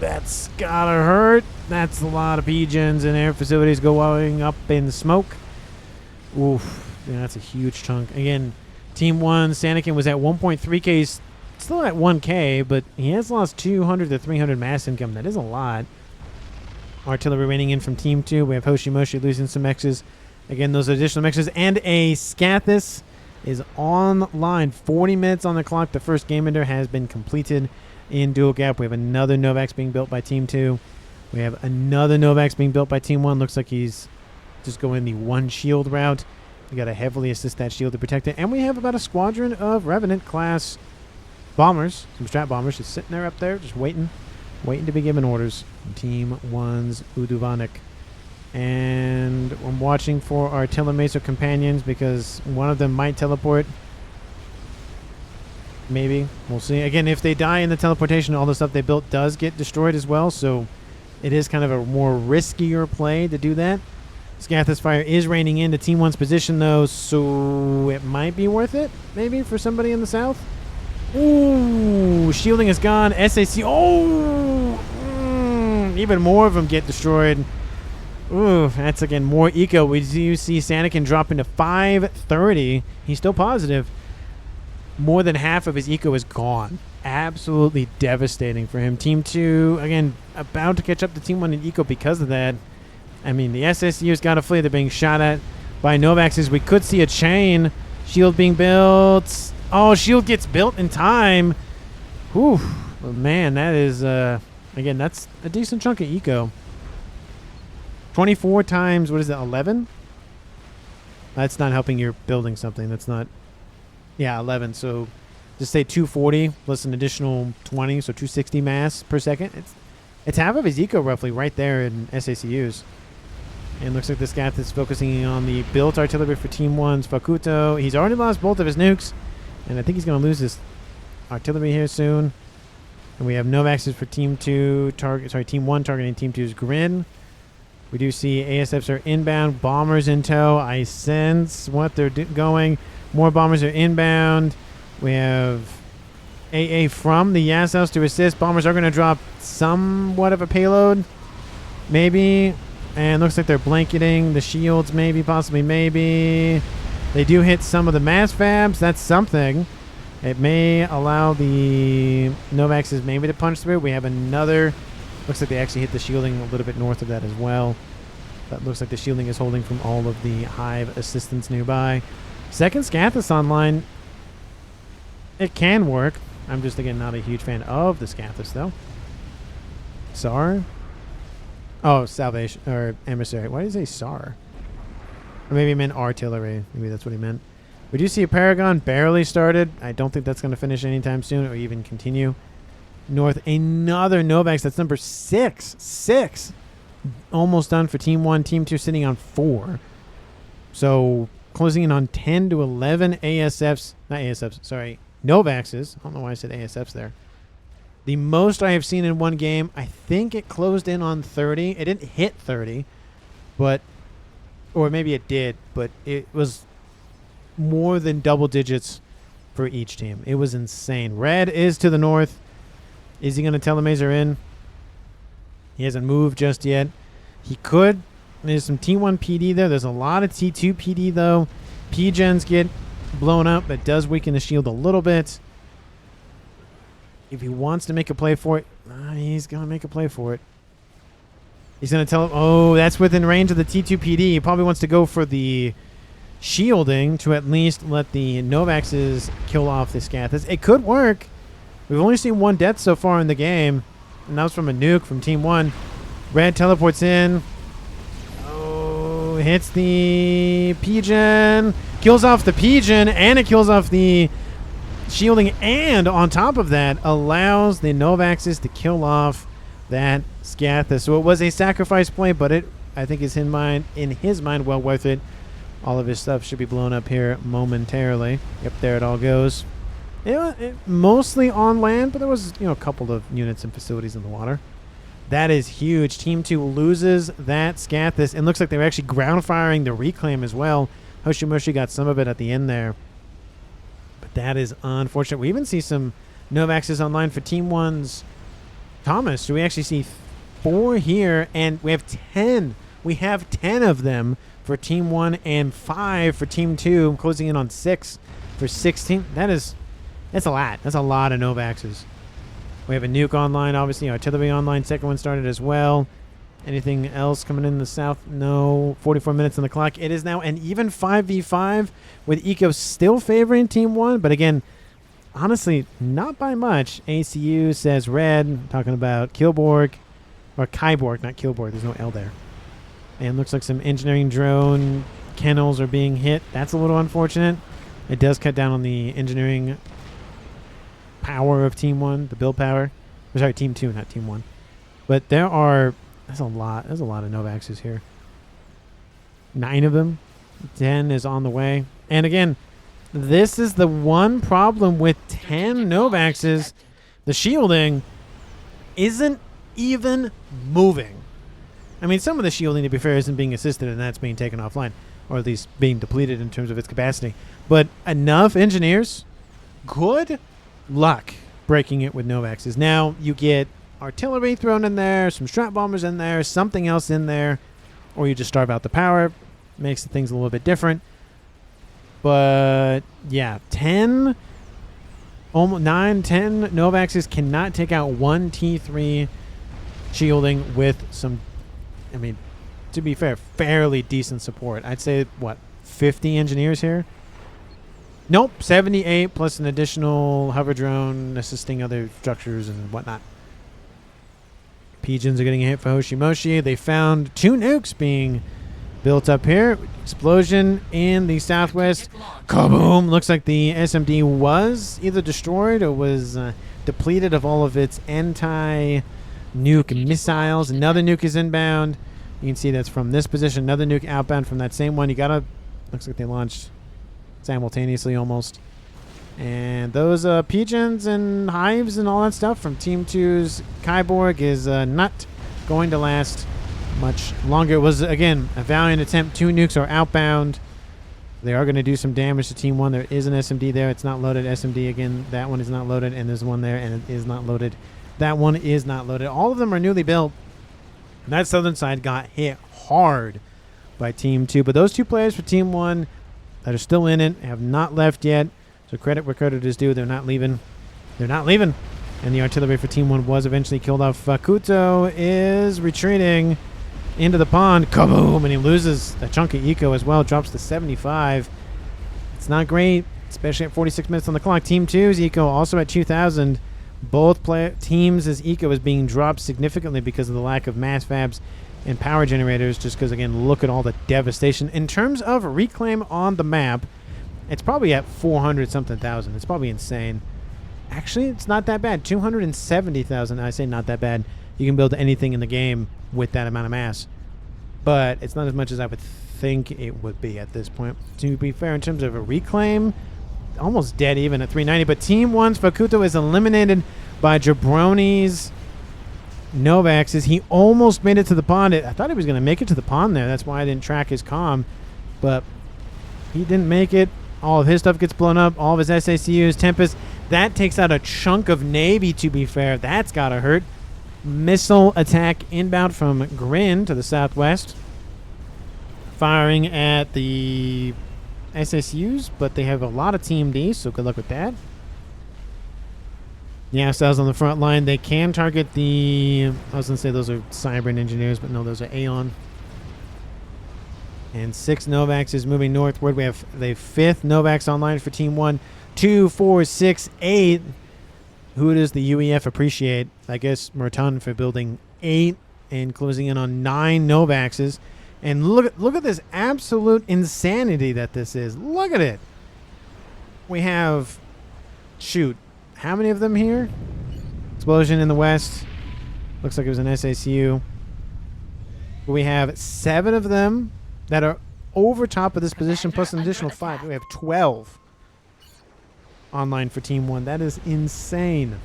that's gotta hurt. That's a lot of P-Gens and air facilities going up in smoke. Oof, yeah, that's a huge chunk. Again, Team 1, Sanakin was at 1.3K, still at 1K, but he has lost 200 to 300 mass income. That is a lot. Artillery raining in from Team 2. We have HOSCHMOSCH losing some X's. Again, those additional X's. And a Scathis is online. 40 minutes on the clock. The first game ender has been completed in dual gap. We have another Novax being built by Team 2. We have another Novax being built by Team 1. Looks like he's just going the one shield route. We got to heavily assist that shield to protect it. And we have about a squadron of Revenant class bombers, some Strat Bombers, just sitting there up there, just waiting to be given orders. Team 1's Oduvanchic. And I'm watching for our Telemacer companions because one of them might teleport. Maybe. We'll see. Again, if they die in the teleportation, all the stuff they built does get destroyed as well, so it is kind of a more riskier play to do that. Scathis Fire is raining into Team 1's position, though, so it might be worth it, maybe, for somebody in the south. Ooh, shielding is gone. SAC. Oh, even more of them get destroyed. Ooh, that's, again, more eco. We do see Sanakin dropping to 530. He's still positive. More than half of his eco is gone. Absolutely devastating for him. Team 2, again, about to catch up to Team 1 in eco because of that. I mean, the SSU's got to flee. They're being shot at by Novaxes. We could see a chain. Shield being built. Oh, shield gets built in time. Whew. Well, man, that is, again, that's a decent chunk of eco. 24 times, what is that, 11? That's not helping you're building something. That's not, yeah, 11. So just say 240 plus an additional 20, so 260 mass per second. It's half of his eco roughly right there in SACUs. And looks like this guy is focusing on the built artillery for Team 1's Facuto. He's already lost both of his nukes, and I think he's going to lose his artillery here soon. And we have Novaxes for Team 2, Team 1 targeting Team 2's Grin. We do see ASFs are inbound, bombers in tow. I sense what they're going. More bombers are inbound. We have AA from the Yas House to assist. Bombers are going to drop somewhat of a payload. Maybe. And looks like they're blanketing the shields, maybe, possibly, maybe. They do hit some of the mass fabs. That's something. It may allow the Novaxes maybe to punch through. We have another. Looks like they actually hit the shielding a little bit north of that as well. That looks like the shielding is holding from all of the hive assistants nearby. Second Scathus online. It can work. I'm just, again, not a huge fan of the Scathus, though. SAR? Oh, Salvation, or Emissary. Why did he say SAR? Or maybe he meant artillery. Maybe that's what he meant. We do see a Paragon barely started. I don't think that's going to finish anytime soon or even continue. North, another Novax. That's number 6. 6. Almost done for Team 1. Team 2 sitting on 4. So closing in on 10 to 11 ASFs. Not ASFs, sorry. Novaxes. I don't know why I said ASFs there. The most I have seen in one game, I think it closed in on 30. It didn't hit 30, but, or maybe it did, but it was more than double digits for each team. It was insane. Red is to the north. Is he going to telemaser in? He hasn't moved just yet. He could. There's some T1 PD there. There's a lot of T2 PD, though. P-gens get blown up. That does weaken the shield a little bit. If he wants to make a play for it, he's going to make a play for it. He's going to tell him, oh, that's within range of the T2 PD. He probably wants to go for the shielding to at least let the Novaxes kill off the Scathus. It could work. We've only seen one death so far in the game, and that was from a nuke from Team 1. Red teleports in. Oh, hits the P-gen. Kills off the P-gen, and it kills off the shielding, and on top of that, allows the Novaxes to kill off that Scathus. So it was a sacrifice play, but it, I think, is in his mind, well worth it. All of his stuff should be blown up here momentarily. Yep, there it all goes. It mostly on land, but there was, a couple of units and facilities in the water. That is huge. Team 2 loses that Scathus, and looks like they're actually ground firing the reclaim as well. HOSCHMOSCH got some of it at the end there. But that is unfortunate. We even see some Novaxes online for Team 1's Thomas. So we actually see 4 here, and we have 10. We have 10 of them for Team 1 and 5 for Team 2, closing in on 6 for 16. That's a lot. That's a lot of Novaxes. We have a nuke online, obviously. Artillery online. Second one started as well. Anything else coming in the south? No. 44 minutes on the clock. It is now an even 5v5 with Eco still favoring Team 1. But again, honestly, not by much. ACU says red. Talking about Killborg. Or Kyborg, not Killborg. There's no L there. And looks like some engineering drone kennels are being hit. That's a little unfortunate. It does cut down on the engineering power of Team 1, the build power. Sorry, Team 2, not Team 1. But there's a lot of Novaxes here. 9 of them. 10 is on the way. And again, this is the one problem with 10 Novaxes. The shielding isn't even moving. I mean, some of the shielding, to be fair, isn't being assisted, and that's being taken offline, or at least being depleted in terms of its capacity. But enough engineers, good luck breaking it with Novaxes. Now you get artillery thrown in there, some strap bombers in there, something else in there, or you just starve out the power. Makes things a little bit different. But yeah, 10, almost 9, 10 Novaxes cannot take out one T3 shielding with some, I mean, to be fair, fairly decent support. I'd say, what, 50 engineers here? Nope, 78 plus an additional hover drone assisting other structures and whatnot. Pigeons are getting a hit for HOSCHMOSCH. They found 2 nukes being built up here. Explosion in the southwest. Kaboom! Looks like the SMD was either destroyed or was depleted of all of its anti-nuke missiles. Another nuke is inbound. You can see that's from this position. Another nuke outbound from that same one. You gotta, looks like they launched simultaneously almost. And those pigeons and hives and all that stuff from Team 2's Kyborg is not going to last much longer. It was, again, a valiant attempt. 2 nukes are outbound. They are going to do some damage to Team 1. There is an SMD there. It's not loaded. SMD, again, that one is not loaded. And there's one there, and it is not loaded. That one is not loaded. All of them are newly built. And that southern side got hit hard by Team 2. But those two players for Team 1 that are still in it have not left yet. So credit where credit is due. They're not leaving. They're not leaving. And the artillery for Team 1 was eventually killed off. Facuto is retreating into the pond. Kaboom! And he loses a chunk of eco as well. Drops to 75. It's not great, especially at 46 minutes on the clock. Team 2's eco also at 2,000. Both teams' eco is being dropped significantly because of the lack of mass fabs and power generators, just because, again, look at all the devastation. In terms of reclaim on the map, it's probably at 400-something thousand. It's probably insane. Actually, it's not that bad. 270,000. I say not that bad. You can build anything in the game with that amount of mass. But it's not as much as I would think it would be at this point. To be fair, in terms of a reclaim, almost dead even at 390. But Team 1's Facuto is eliminated by Jabroni's Novaxes. He almost made it to the pond. I thought he was going to make it to the pond there. That's why I didn't track his comm. But he didn't make it. All of his stuff gets blown up. All of his SACUs, Tempest. That takes out a chunk of Navy, to be fair. That's got to hurt. Missile attack inbound from Grin to the southwest. Firing at the SSUs, but they have a lot of Team D, so good luck with that. Yeah, Styles on the front line. They can target the... I was going to say those are Cybran engineers, but no, those are Aeon. And 6 Novax is moving northward. We have the 5th Novax online for Team 1. 2, 4, 6, 8. Who does the UEF appreciate? I guess Merton for building 8 and closing in on 9 Novaxes. And look at this absolute insanity that this is. Look at it. We have, shoot, how many of them here? Explosion in the west. Looks like it was an SACU. We have 7 of them that are over top of this position, plus an additional 5. We have 12 online for Team 1. That is insane.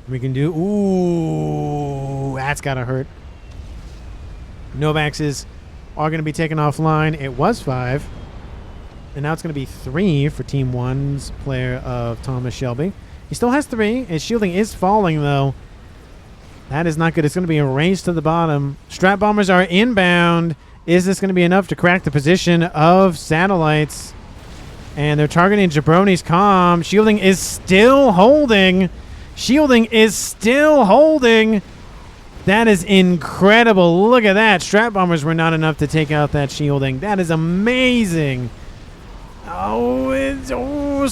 We can do... Ooh, that's got to hurt. Novaxes are going to be taken offline. It was 5. And now it's going to be 3 for Team 1's player of ThomasShelby. He still has 3. His shielding is falling, though. That is not good. It's going to be a race to the bottom. Strat bombers are inbound. Is this going to be enough to crack the position of satellites? And they're targeting Jabroni's comm. Shielding is still holding. Shielding is still holding. That is incredible. Look at that. Strat bombers were not enough to take out that shielding. That is amazing. Oh, it's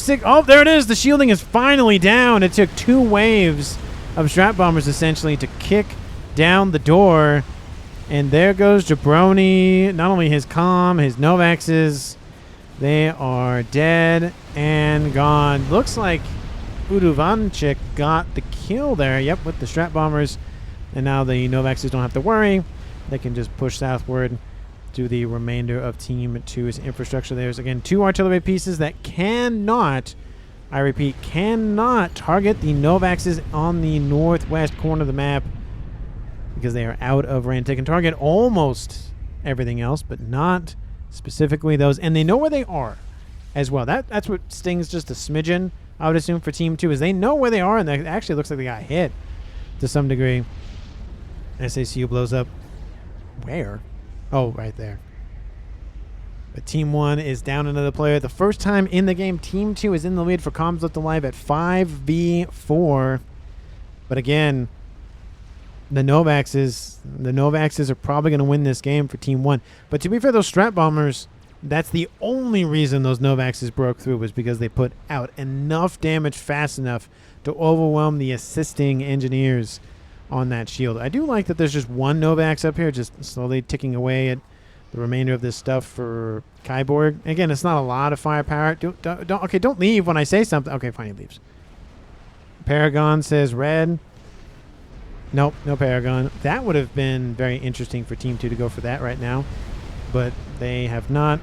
sick. Oh, there it is. The shielding is finally down. It took 2 waves of strat bombers essentially to kick down the door. And there goes Jabroni. Not only his comm, his Novaxes, they are dead and gone. Looks like Oduvanchic got the kill there. Yep, with the strat bombers. And now the Novaxes don't have to worry. They can just push southward to the remainder of Team 2's infrastructure. There's, again, 2 artillery pieces that cannot, I repeat, cannot target the Novaxes on the northwest corner of the map because they are out of range. They can target almost everything else, but not specifically those. And they know where they are as well. That's what stings just a smidgen, I would assume, for Team 2, is they know where they are, and that actually looks like they got hit to some degree. SACU blows up. Where? Oh, right there. But Team 1 is down another player. The first time in the game, Team 2 is in the lead for comms left alive at 5v4. But again, the Novaxes are probably going to win this game for Team 1. But to be fair, those strat bombers, that's the only reason those Novaxes broke through, was because they put out enough damage fast enough to overwhelm the assisting engineers on that shield. I do like that there's just 1 Novax up here, just slowly ticking away at the remainder of this stuff for Kyborg. Again, it's not a lot of firepower. Don't leave when I say something. Okay, fine, he leaves. Paragon says red. Nope, no Paragon. That would have been very interesting for Team 2 to go for that right now, but they have not.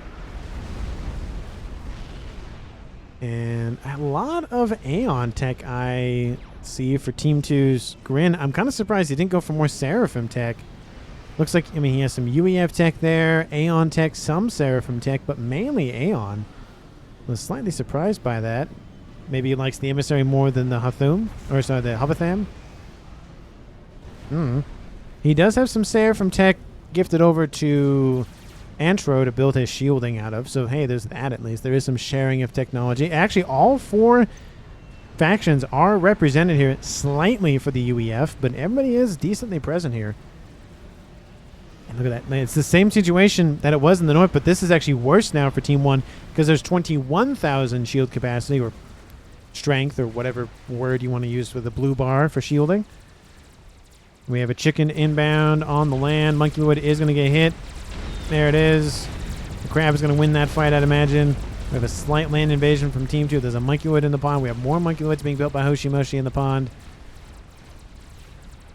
And a lot of Aeon tech I see for Team 2's Grin. I'm kind of surprised he didn't go for more Seraphim tech. Looks like, I mean, he has some UEF tech there, Aeon tech, some Seraphim tech, but mainly Aeon. I was slightly surprised by that. Maybe he likes the Emissary more than the Hathum, or sorry, the Havatham. He does have some Sayer from Tech gifted over to Antro to build his shielding out of. So, hey, there's that at least. There is some sharing of technology. Actually, all 4 factions are represented here slightly for the UEF, but everybody is decently present here. And look at that. It's the same situation that it was in the north, but this is actually worse now for Team 1 because there's 21,000 shield capacity or strength or whatever word you want to use for the blue bar for shielding. We have a chicken inbound on the land. Monkeywood is going to get hit. There it is. The crab is going to win that fight, I'd imagine. We have a slight land invasion from Team 2. There's a Monkeywood in the pond. We have more Monkeywoods being built by HOSCHMOSCH in the pond.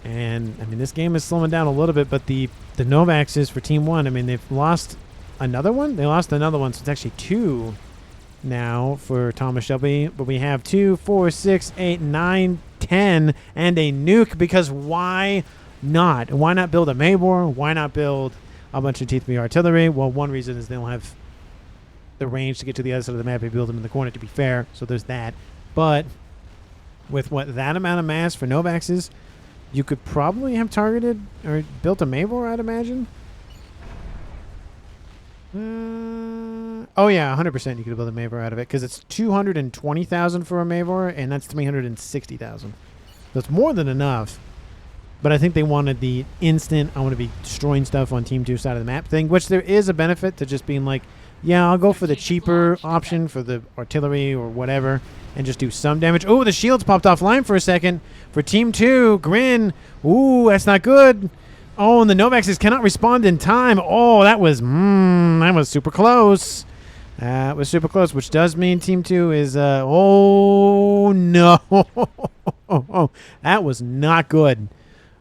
And, I mean, this game is slowing down a little bit, but the Novax is for Team 1. I mean, they've lost another one? They lost another one, so it's actually 2 now for ThomasShelby. But we have 2, 4, 6, 8, 9, 10, and a nuke, because why not? Why not build a Mabor? Why not build a bunch of T3 artillery? Well, one reason is they don't have the range to get to the other side of the map. They build them in the corner, to be fair, so there's that. But with what that amount of mass for Novaxes, you could probably have targeted or built a Mabor, I'd imagine. Oh yeah, 100% you could build a Mavor out of it, because it's 220,000 for a Mavor, and that's 360,000. So it's more than enough. But I think they wanted the instant, I want to be destroying stuff on Team 2 side of the map thing, which there is a benefit to just being like, yeah, I'll go for the cheaper option for the artillery or whatever, and just do some damage. Oh, the shields popped offline for a second for Team 2. Grin. Ooh, that's not good. Oh, and the Novaxes cannot respond in time. Oh, that was super close. That was super close, which does mean Team 2 is, oh, no. That was not good.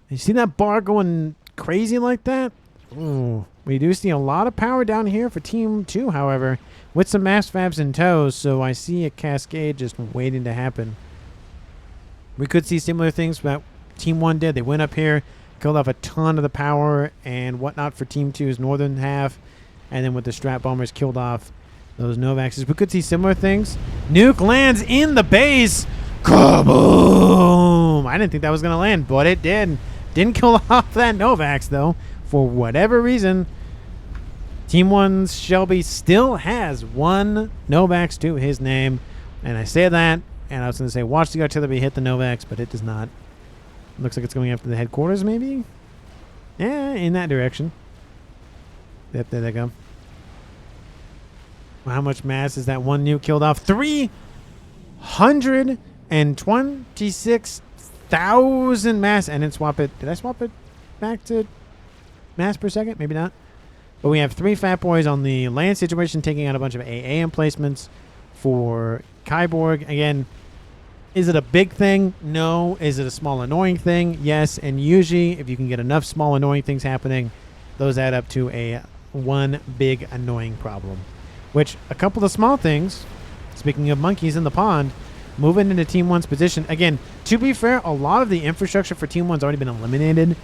You see that bar going crazy like that? Ooh. We do see a lot of power down here for Team 2, however, with some mass fabs in tow, so I see a cascade just waiting to happen. We could see similar things that Team 1 did. They went up here, killed off a ton of the power and whatnot for Team 2's northern half, and then with the strat bombers killed off those Novaxes. We could see similar things. Nuke lands in the base. Kaboom! I didn't think that was going to land, but it did. Didn't kill off that Novax, though, for whatever reason. Team 1's Shelby still has 1 Novax to his name, and I say that, and I was going to say watch the artillery hit the Novax, but it does not. Looks like it's going after the headquarters, maybe? Yeah, in that direction. Yep, there they go. Well, how much mass is that 1 nuke killed off? 326,000 mass, and then swap it. Did I swap it back to mass per second? Maybe not. But we have 3 Fat Boys on the land situation, taking out a bunch of AA emplacements for Kyborg. Again, is it a big thing? No. Is it a small annoying thing? Yes. And usually, if you can get enough small annoying things happening, those add up to a 1 big annoying problem. Which, a couple of small things, speaking of monkeys in the pond, moving into Team 1's position. Again, to be fair, a lot of the infrastructure for Team 1's already been eliminated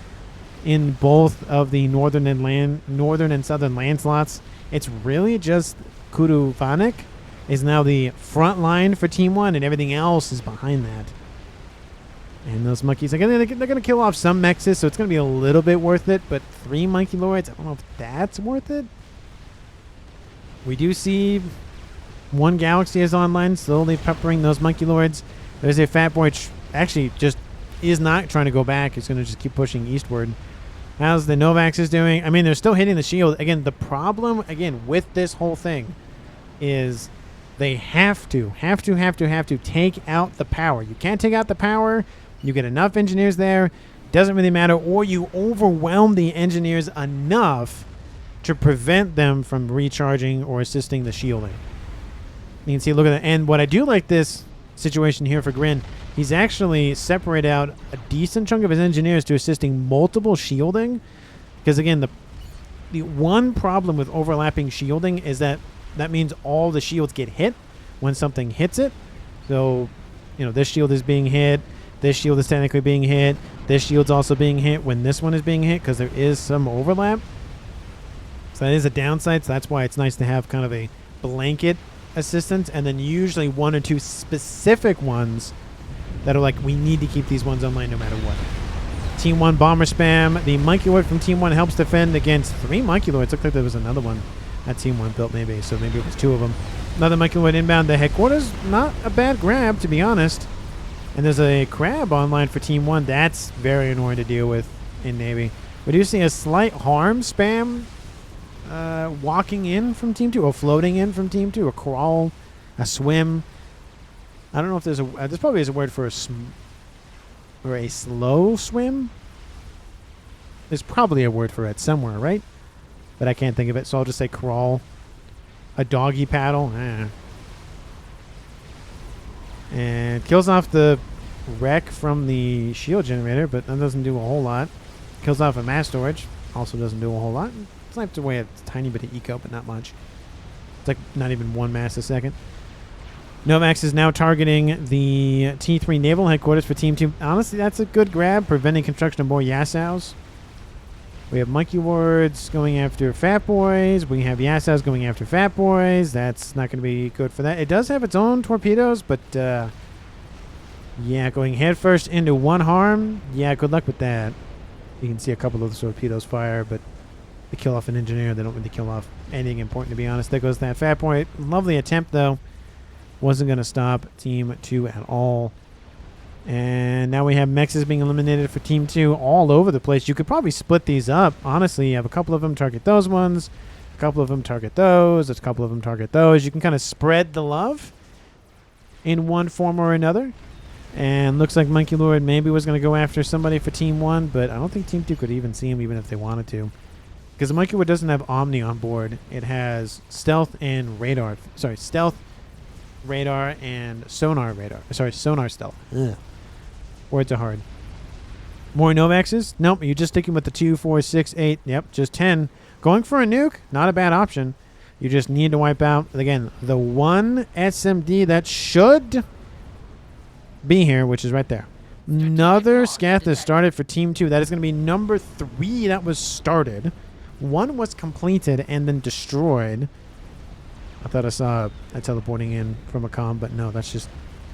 in both of the northern and southern land slots. It's really just Oduvanchic is now the front line for Team 1, and everything else is behind that. And those monkeys, again, they're going to kill off some mexes, so it's going to be a little bit worth it, but 3 monkey lords, I don't know if that's worth it. We do see 1 galaxy is online, slowly peppering those monkey lords. There's a Fat Boy, actually just is not trying to go back. He's going to just keep pushing eastward. How's the Novax doing? I mean, they're still hitting the shield. Again, the problem, with this whole thing is they have to take out the power. You can't take out the power. You get enough engineers there. Doesn't really matter. Or you overwhelm the engineers enough to prevent them from recharging or assisting the shielding. You can see, look at that. And what I do like this situation here for Grin, he's actually separated out a decent chunk of his engineers to assisting multiple shielding. Because again, the one problem with overlapping shielding is that means all the shields get hit when something hits it. So, this shield is being hit. This shield is technically being hit. This shield's also being hit when this one is being hit, because there is some overlap. So that is a downside. So that's why it's nice to have kind of a blanket assistance, and then usually 1 or 2 specific ones that are like, we need to keep these ones online no matter what. Team 1 bomber spam. The monkey lord from Team 1 helps defend against 3 monkey lords. Looked like there was another one that Team 1 built maybe, so maybe it was 2 of them. Another monkey lord inbound. The headquarters, not a bad grab, to be honest. And there's a crab online for Team 1. That's very annoying to deal with in Navy. We do see a slight harm spam walking in from Team 2, or floating in from Team 2, a crawl, a swim. I don't know if there's a... This probably is a word for a slow swim. There's probably a word for it somewhere, right? But I can't think of it, so I'll just say crawl. A doggy paddle. And kills off the wreck from the shield generator, but that doesn't do a whole lot. Kills off a mass storage. Also doesn't do a whole lot. Snipes away a tiny bit of eco, but not much. It's like not even 1 mass a second. Novax is now targeting the T3 Naval headquarters for Team 2. Honestly, that's a good grab, preventing construction of more Yasows. We have Monkey Wards going after Fat Boys. We have Yasows going after Fat Boys. That's not going to be good for that. It does have its own torpedoes, but yeah, going headfirst into 1 harm. Yeah, good luck with that. You can see a couple of those torpedoes fire, but they kill off an engineer. They don't really kill off anything important, to be honest. There goes that Fat Boy. Lovely attempt, though. Wasn't going to stop Team 2 at all. And now we have mexes being eliminated for Team 2 all over the place. You could probably split these up. Honestly, you have a couple of them target those ones. A couple of them target those. A couple of them target those. You can kind of spread the love in one form or another. And looks like Monkey Lord maybe was going to go after somebody for Team 1, but I don't think Team 2 could even see him even if they wanted to. Because the Monkey Lord doesn't have Omni on board. It has stealth and radar. Sorry, stealth, radar, and sonar radar. Sorry, sonar stealth. Ugh. Words are hard. More Novaxes? Nope, you're just sticking with the 2, 4, 6, 8. Yep, just 10. Going for a nuke, not a bad option. You just need to wipe out, again, the 1 SMD that should be here, which is right there. Another scath is started for Team 2. That is going to be number 3 that was started. 1 was completed and then destroyed. I thought I saw a teleporting in from a comm, but no, that's just,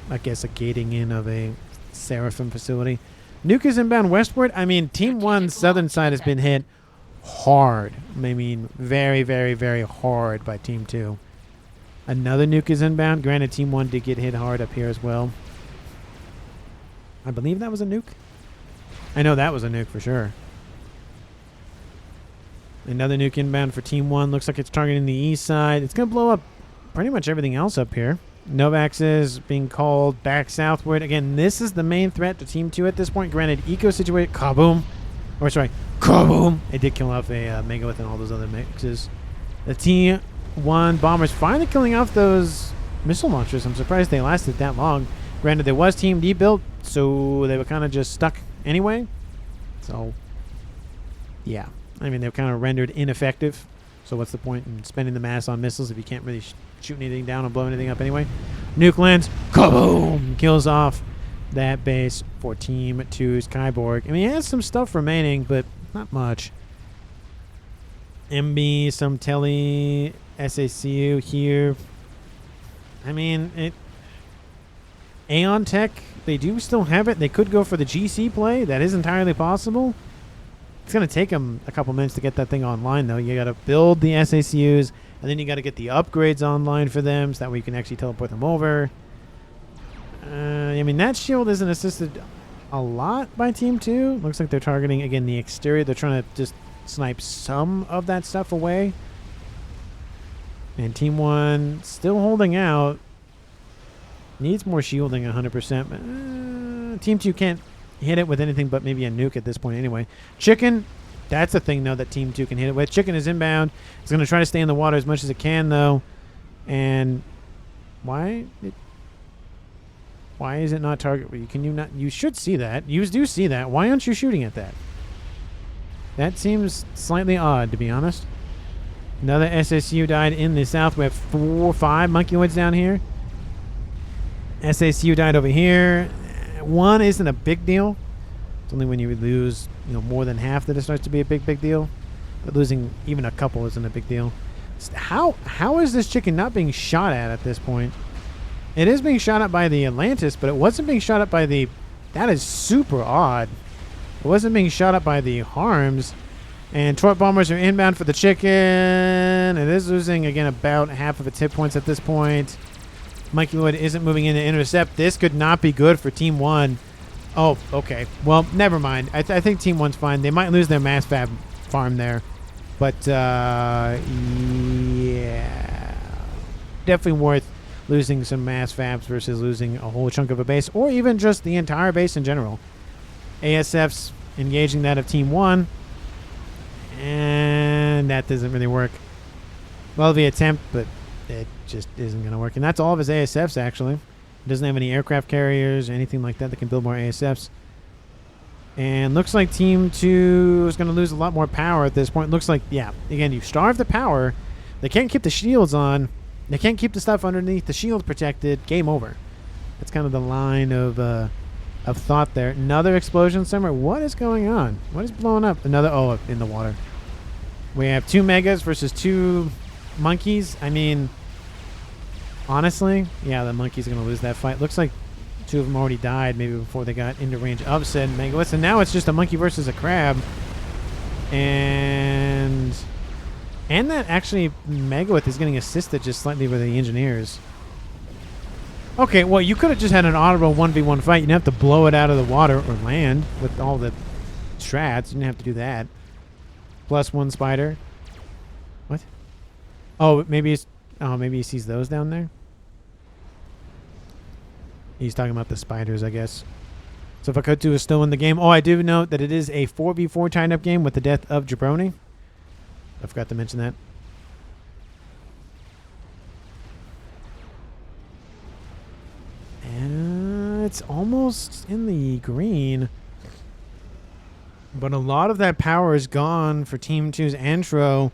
I guess, a gating in of a Seraphim facility. Nuke is inbound westward. I mean, Team 1's southern side has been hit hard. I mean, very, very, very hard by Team 2. Another nuke is inbound. Granted, Team 1 did get hit hard up here as well. I believe that was a nuke. I know that was a nuke for sure. Another nuke inbound for Team 1. Looks like it's targeting the east side. It's going to blow up pretty much everything else up here. Novax is being called back southward. Again, this is the main threat to Team 2 at this point. Granted, eco situation. Kaboom. Or sorry, kaboom. It did kill off a Megalith and all those other mixes. The T1 bombers finally killing off those missile launchers. I'm surprised they lasted that long. Granted, there was Team D built, so they were kind of just stuck anyway. So, yeah. I mean, they were kind of rendered ineffective. So what's the point in spending the mass on missiles if you can't really shoot anything down or blow anything up anyway? Nuke lands. Kaboom! Kills off that base for Team 2's Kyborg. I mean, he has some stuff remaining, but not much. MB, some Tele, SACU here. I mean, Aeon Tech, they do still have it. They could go for the GC play. That is entirely possible. It's going to take them a couple minutes to get that thing online, though. You got to build the SACUs, and then you got to get the upgrades online for them so that way you can actually teleport them over. I mean, that shield isn't assisted a lot by Team 2. Looks like they're targeting, again, the exterior. They're trying to just snipe some of that stuff away. And Team 1 still holding out. Needs more shielding 100%. But, Team 2 can't hit it with anything but maybe a nuke at this point anyway. Chicken, that's the thing, though, that Team 2 can hit it with. Chicken is inbound. It's going to try to stay in the water as much as it can, though. And why is it not target? Can you not? You should see that. You do see that. Why aren't you shooting at that? That seems slightly odd, to be honest. Another SSU died in the south. We have 4 or 5 monkeywoids down here. SACU died over here. 1 isn't a big deal. It's only when you lose, more than half that it starts to be a big deal. But losing even a couple isn't a big deal. How is this chicken not being shot at this point? It is being shot at by the Atlantis, but it wasn't being shot at by the... That is super odd. It wasn't being shot up by the harms. And Troy bombers are inbound for the chicken. It is losing, again, about half of its hit points at this point. Monkey Lord isn't moving in to intercept. This could not be good for Team 1. Oh, okay. Well, never mind. I think Team 1's fine. They might lose their mass fab farm there. But, yeah. Definitely worth losing some mass fabs versus losing a whole chunk of a base. Or even just the entire base in general. ASF's engaging that of Team 1. And that doesn't really work. Well, the attempt, but it just isn't going to work. And that's all of his ASFs, actually. He doesn't have any aircraft carriers or anything like that that can build more ASFs. And looks like Team 2 is going to lose a lot more power at this point. Looks like, yeah, again, you starve the power. They can't keep the shields on. They can't keep the stuff underneath the shield protected. Game over. That's kind of the line of thought there. Another explosion somewhere. What is going on? What is blowing up? Another, oh, in the water. We have 2 megas versus 2 monkeys. I mean, honestly, yeah, the monkey's going to lose that fight. Looks like 2 of them already died maybe before they got into range of said megaliths. And now it's just a monkey versus a crab. And that actually megalith is getting assisted just slightly with the engineers. Okay, well, you could have just had an audible 1v1 fight. You didn't have to blow it out of the water or land with all the strats. You didn't have to do that. +1 spider. What? Oh, maybe it's... Oh, maybe he sees those down there? He's talking about the spiders, I guess. So facuto is still in the game. Oh, I do note that it is a 4v4 tied-up game with the death of Jabroni. I forgot to mention that. And it's almost in the green. But a lot of that power is gone for Team 2's Antro.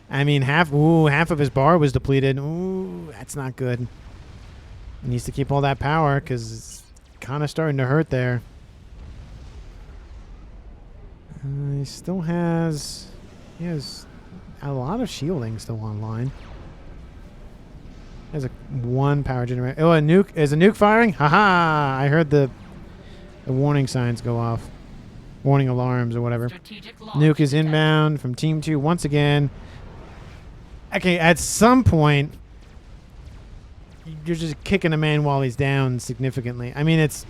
I mean, half of his bar was depleted. Ooh, that's not good. He needs to keep all that power because it's kind of starting to hurt there. He still has... He has a lot of shielding still online. There's a 1 power generator. Oh, a nuke. Is a nuke firing? Haha! I heard the warning signs go off. Warning alarms or whatever. Nuke is inbound from Team 2 once again. Okay, at some point, you're just kicking a man while he's down significantly. I mean, it's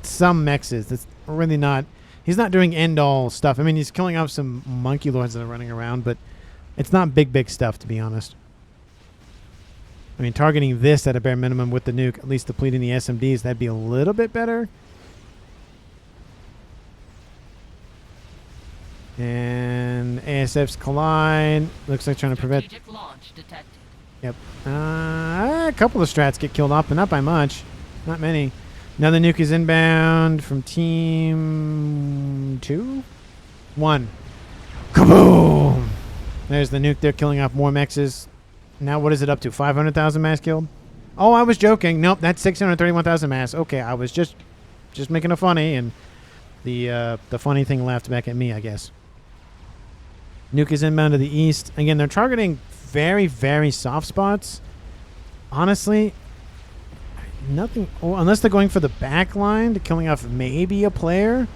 some mexes. That's really not... He's not doing end-all stuff. I mean, he's killing off some monkey lords that are running around, but it's not big stuff, to be honest. I mean, targeting this at a bare minimum with the nuke, at least depleting the SMDs, that'd be a little bit better. And ASFs collide. Looks like trying to prevent... Strategic launch detected. Yep. A couple of strats get killed off, but not by much. Not many. Another nuke is inbound from Team 2? 1. Kaboom! There's the nuke there killing off more mexes. Now what is it up to? 500,000 mass killed? Oh, I was joking. Nope, that's 631,000 mass. Okay, I was just making a funny, and the funny thing laughed back at me, I guess. Nuke is inbound to the east. Again, they're targeting very soft spots. Honestly, nothing... Oh, unless they're going for the back line to killing off maybe a player.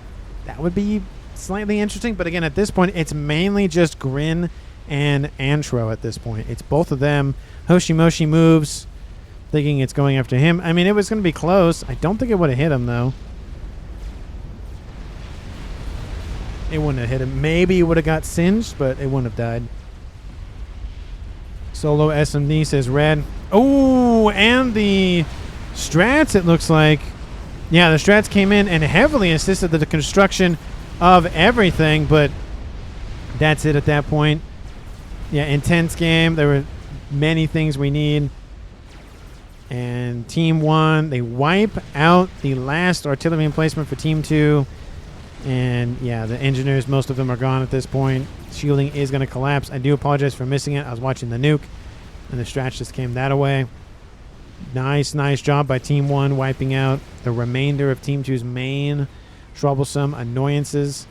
That would be slightly interesting. But again, at this point, it's mainly just Grin and Antro at this point. It's both of them. HOSCHMOSCH moves, thinking it's going after him. I mean, it was going to be close. I don't think it would have hit him, though. It wouldn't have hit him. Maybe it would have got singed, but it wouldn't have died. Solo SMD says red. Oh, and the strats, it looks like. Yeah, the strats came in and heavily assisted the construction of everything, but that's it at that point. Yeah, intense game. There were many things we need. And Team 1, they wipe out the last artillery emplacement for Team 2. And yeah, the engineers, most of them are gone at this point. Shielding is going to collapse. I do apologize for missing it. I was watching the nuke, and the strat just came that away. Nice job by Team 1 wiping out the remainder of Team 2's main troublesome annoyances.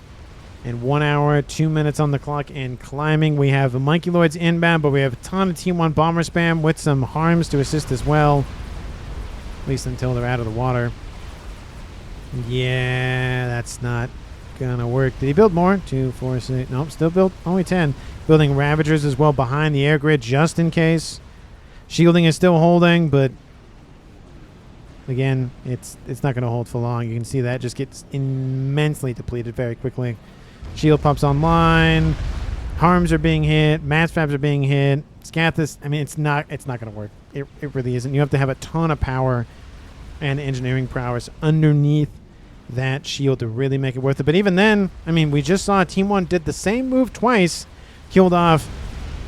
And 1 hour, 2 minutes on the clock and climbing. We have the Monkey Lords inbound, but we have a ton of Team 1 bomber spam with some harms to assist as well. At least until they're out of the water. Yeah, that's not gonna work. Did he build more? 2, 4, 6. Nope, still built only 10. Building Ravagers as well behind the air grid just in case. Shielding is still holding, but again, it's not going to hold for long. You can see that just gets immensely depleted very quickly. Shield pops online. Harms are being hit. Mass fabs are being hit. Scathis, I mean, it's not going to work. It really isn't. You have to have a ton of power and engineering prowess underneath that shield to really make it worth it. But even then, I mean, we just saw Team 1 did the same move twice, killed off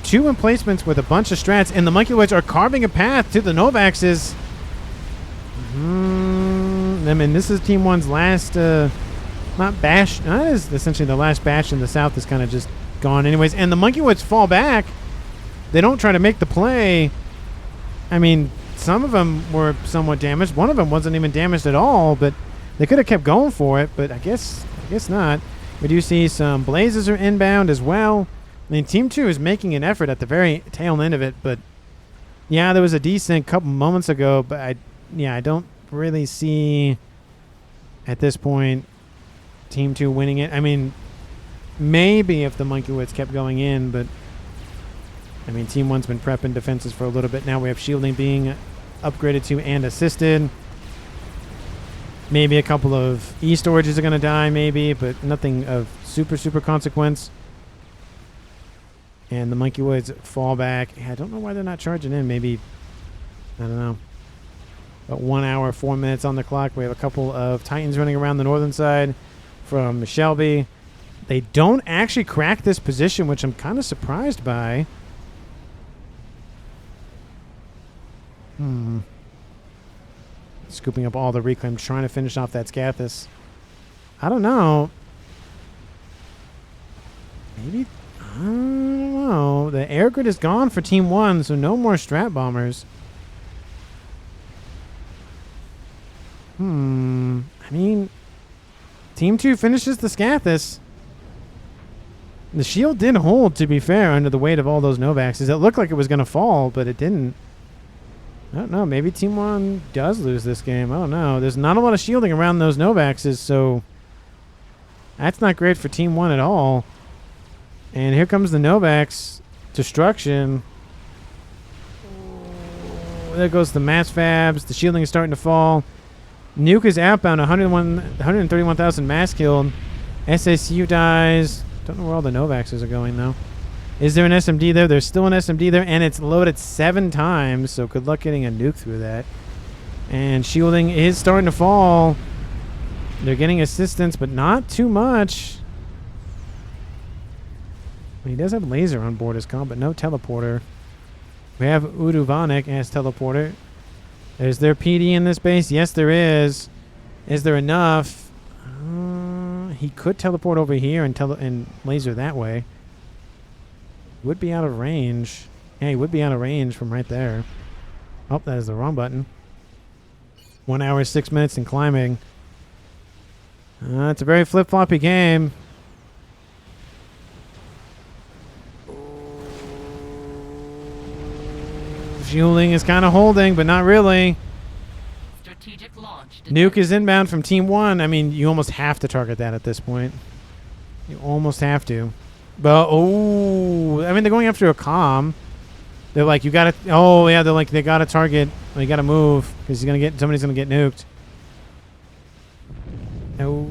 2 emplacements with a bunch of strats, and the Monkeywoids are carving a path to the Novaxes. I mean, this is Team 1's last, not bash. That is essentially the last bash in the south is kind of just gone anyways. And the Monkeywoids fall back. They don't try to make the play. I mean, some of them were somewhat damaged. One of them wasn't even damaged at all, but they could have kept going for it, but I guess not. We do see some blazes are inbound as well. I mean, Team 2 is making an effort at the very tail end of it, but yeah, there was a decent couple moments ago, but I don't really see at this point Team 2 winning it. I mean, maybe if the Monkeywoids kept going in, but I mean, Team 1's been prepping defenses for a little bit now. We have shielding being upgraded to and assisted. Maybe a couple of E-storages are going to die, maybe, but nothing of super consequence. And the Monkeywoids fall back. Yeah, I don't know why they're not charging in. Maybe, I don't know. About 1 hour, 4 minutes on the clock. We have a couple of Titans running around the northern side from Shelby. They don't actually crack this position, which I'm kind of surprised by. Scooping up all the reclaim, trying to finish off that Scathis. I don't know. Maybe, I don't know. The air grid is gone for Team 1, so no more strat bombers. I mean, Team 2 finishes the Scathis. The shield did hold, to be fair, under the weight of all those Novaxes. It looked like it was going to fall, but it didn't. I don't know. Maybe Team 1 does lose this game. I don't know. There's not a lot of shielding around those Novaxes, so that's not great for Team 1 at all. And here comes the Novax destruction. There goes the mass fabs. The shielding is starting to fall. Nuke is outbound. 131,000 mass killed. SACU dies. Don't know where all the Novaxes are going, though. Is there an SMD there? There's still an SMD there, and it's loaded 7 times, so good luck getting a nuke through that. And shielding is starting to fall. They're getting assistance, but not too much. He does have laser on board his comp, but no teleporter. We have Oduvanchic as teleporter. Is there PD in this base? Yes, there is. Is there enough? He could teleport over here and laser that way. Would be out of range. Yeah, he would be out of range from right there. Oh, that is the wrong button. 1 hour, 6 minutes and climbing. It's a very flip-floppy game. Shielding is kind of holding, but not really. Strategic launch. Nuke is inbound from Team 1. I mean, you almost have to target that at this point. You almost have to. But, oh, I mean, they're going after a comm. They're like, you got to, oh, yeah, they're like, they got to target. Well, you got to move because somebody's going to get nuked. Oh,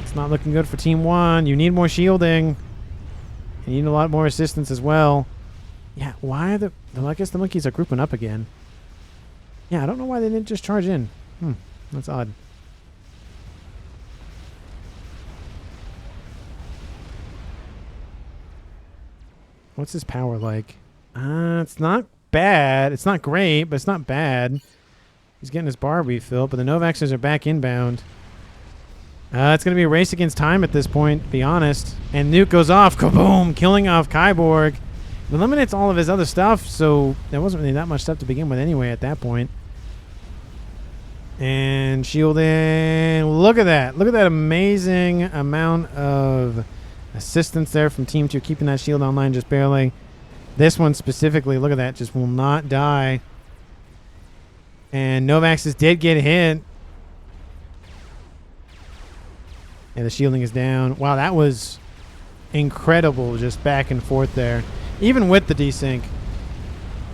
it's not looking good for Team 1. You need more shielding. You need a lot more assistance as well. Yeah, why are well, I guess the monkeys are grouping up again. Yeah, I don't know why they didn't just charge in. That's odd. What's his power like? It's not bad. It's not great, but it's not bad. He's getting his bar refilled, but the Novaxes are back inbound. It's going to be a race against time at this point, to be honest. And Nuke goes off. Kaboom! Killing off Kyborg. Eliminates all of his other stuff, so there wasn't really that much stuff to begin with anyway at that point. And shielding. Look at that. Look at that amazing amount of assistance there from Team 2, keeping that shield online just barely. This one specifically, look at that, just will not die. And Novaxes did get hit. Yeah, the shielding is down. Wow, that was incredible, just back and forth there, even with the desync.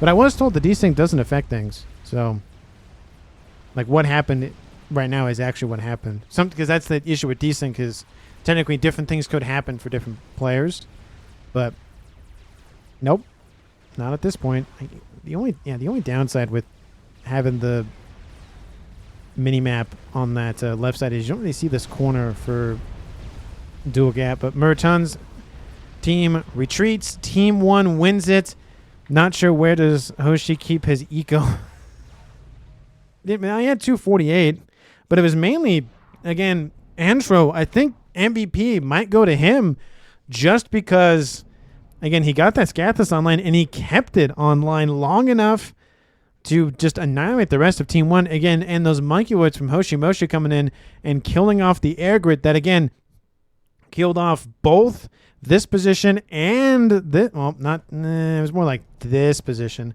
But I was told the desync doesn't affect things. So, like, what happened right now is actually what happened. Because that's the issue with desync, is technically different things could happen for different players. But nope, not at this point. The only downside with having the mini map on that left side is you don't really see this corner for dual gap. But Merton's team retreats. Team 1 wins it. Not sure where does Hoshi keep his eco. I had 248, but it was mainly, again, Antro. I think MVP might go to him just because, again, he got that Scathus online and he kept it online long enough to just annihilate the rest of Team 1. Again, and those monkey woods from HOSCHMOSCH coming in and killing off the air grid that, again, killed off both this position and this. Well, it was more like this position.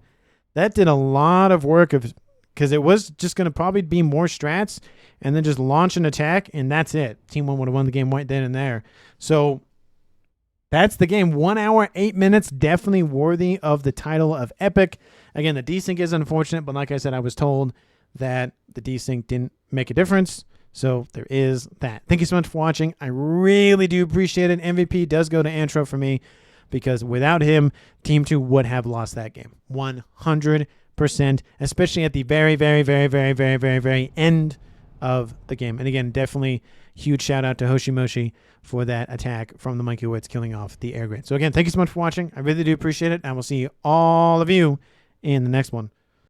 That did a lot of work because it was just going to probably be more strats and then just launch an attack, and that's it. Team 1 would have won the game right then and there. So that's the game. 1 hour, 8 minutes, definitely worthy of the title of Epic. Again, the desync is unfortunate, but like I said, I was told that the desync didn't make a difference. So there is that. Thank you so much for watching. I really do appreciate it. MVP does go to Antro for me because without him, Team 2 would have lost that game. 100%, especially at the very, very, very, very, very, very, very end of the game. And again, definitely huge shout out to HOSCHMOSCH for that attack from the monkey woods killing off the air grid. So again, thank you so much for watching. I really do appreciate it. And we'll see all of you in the next one.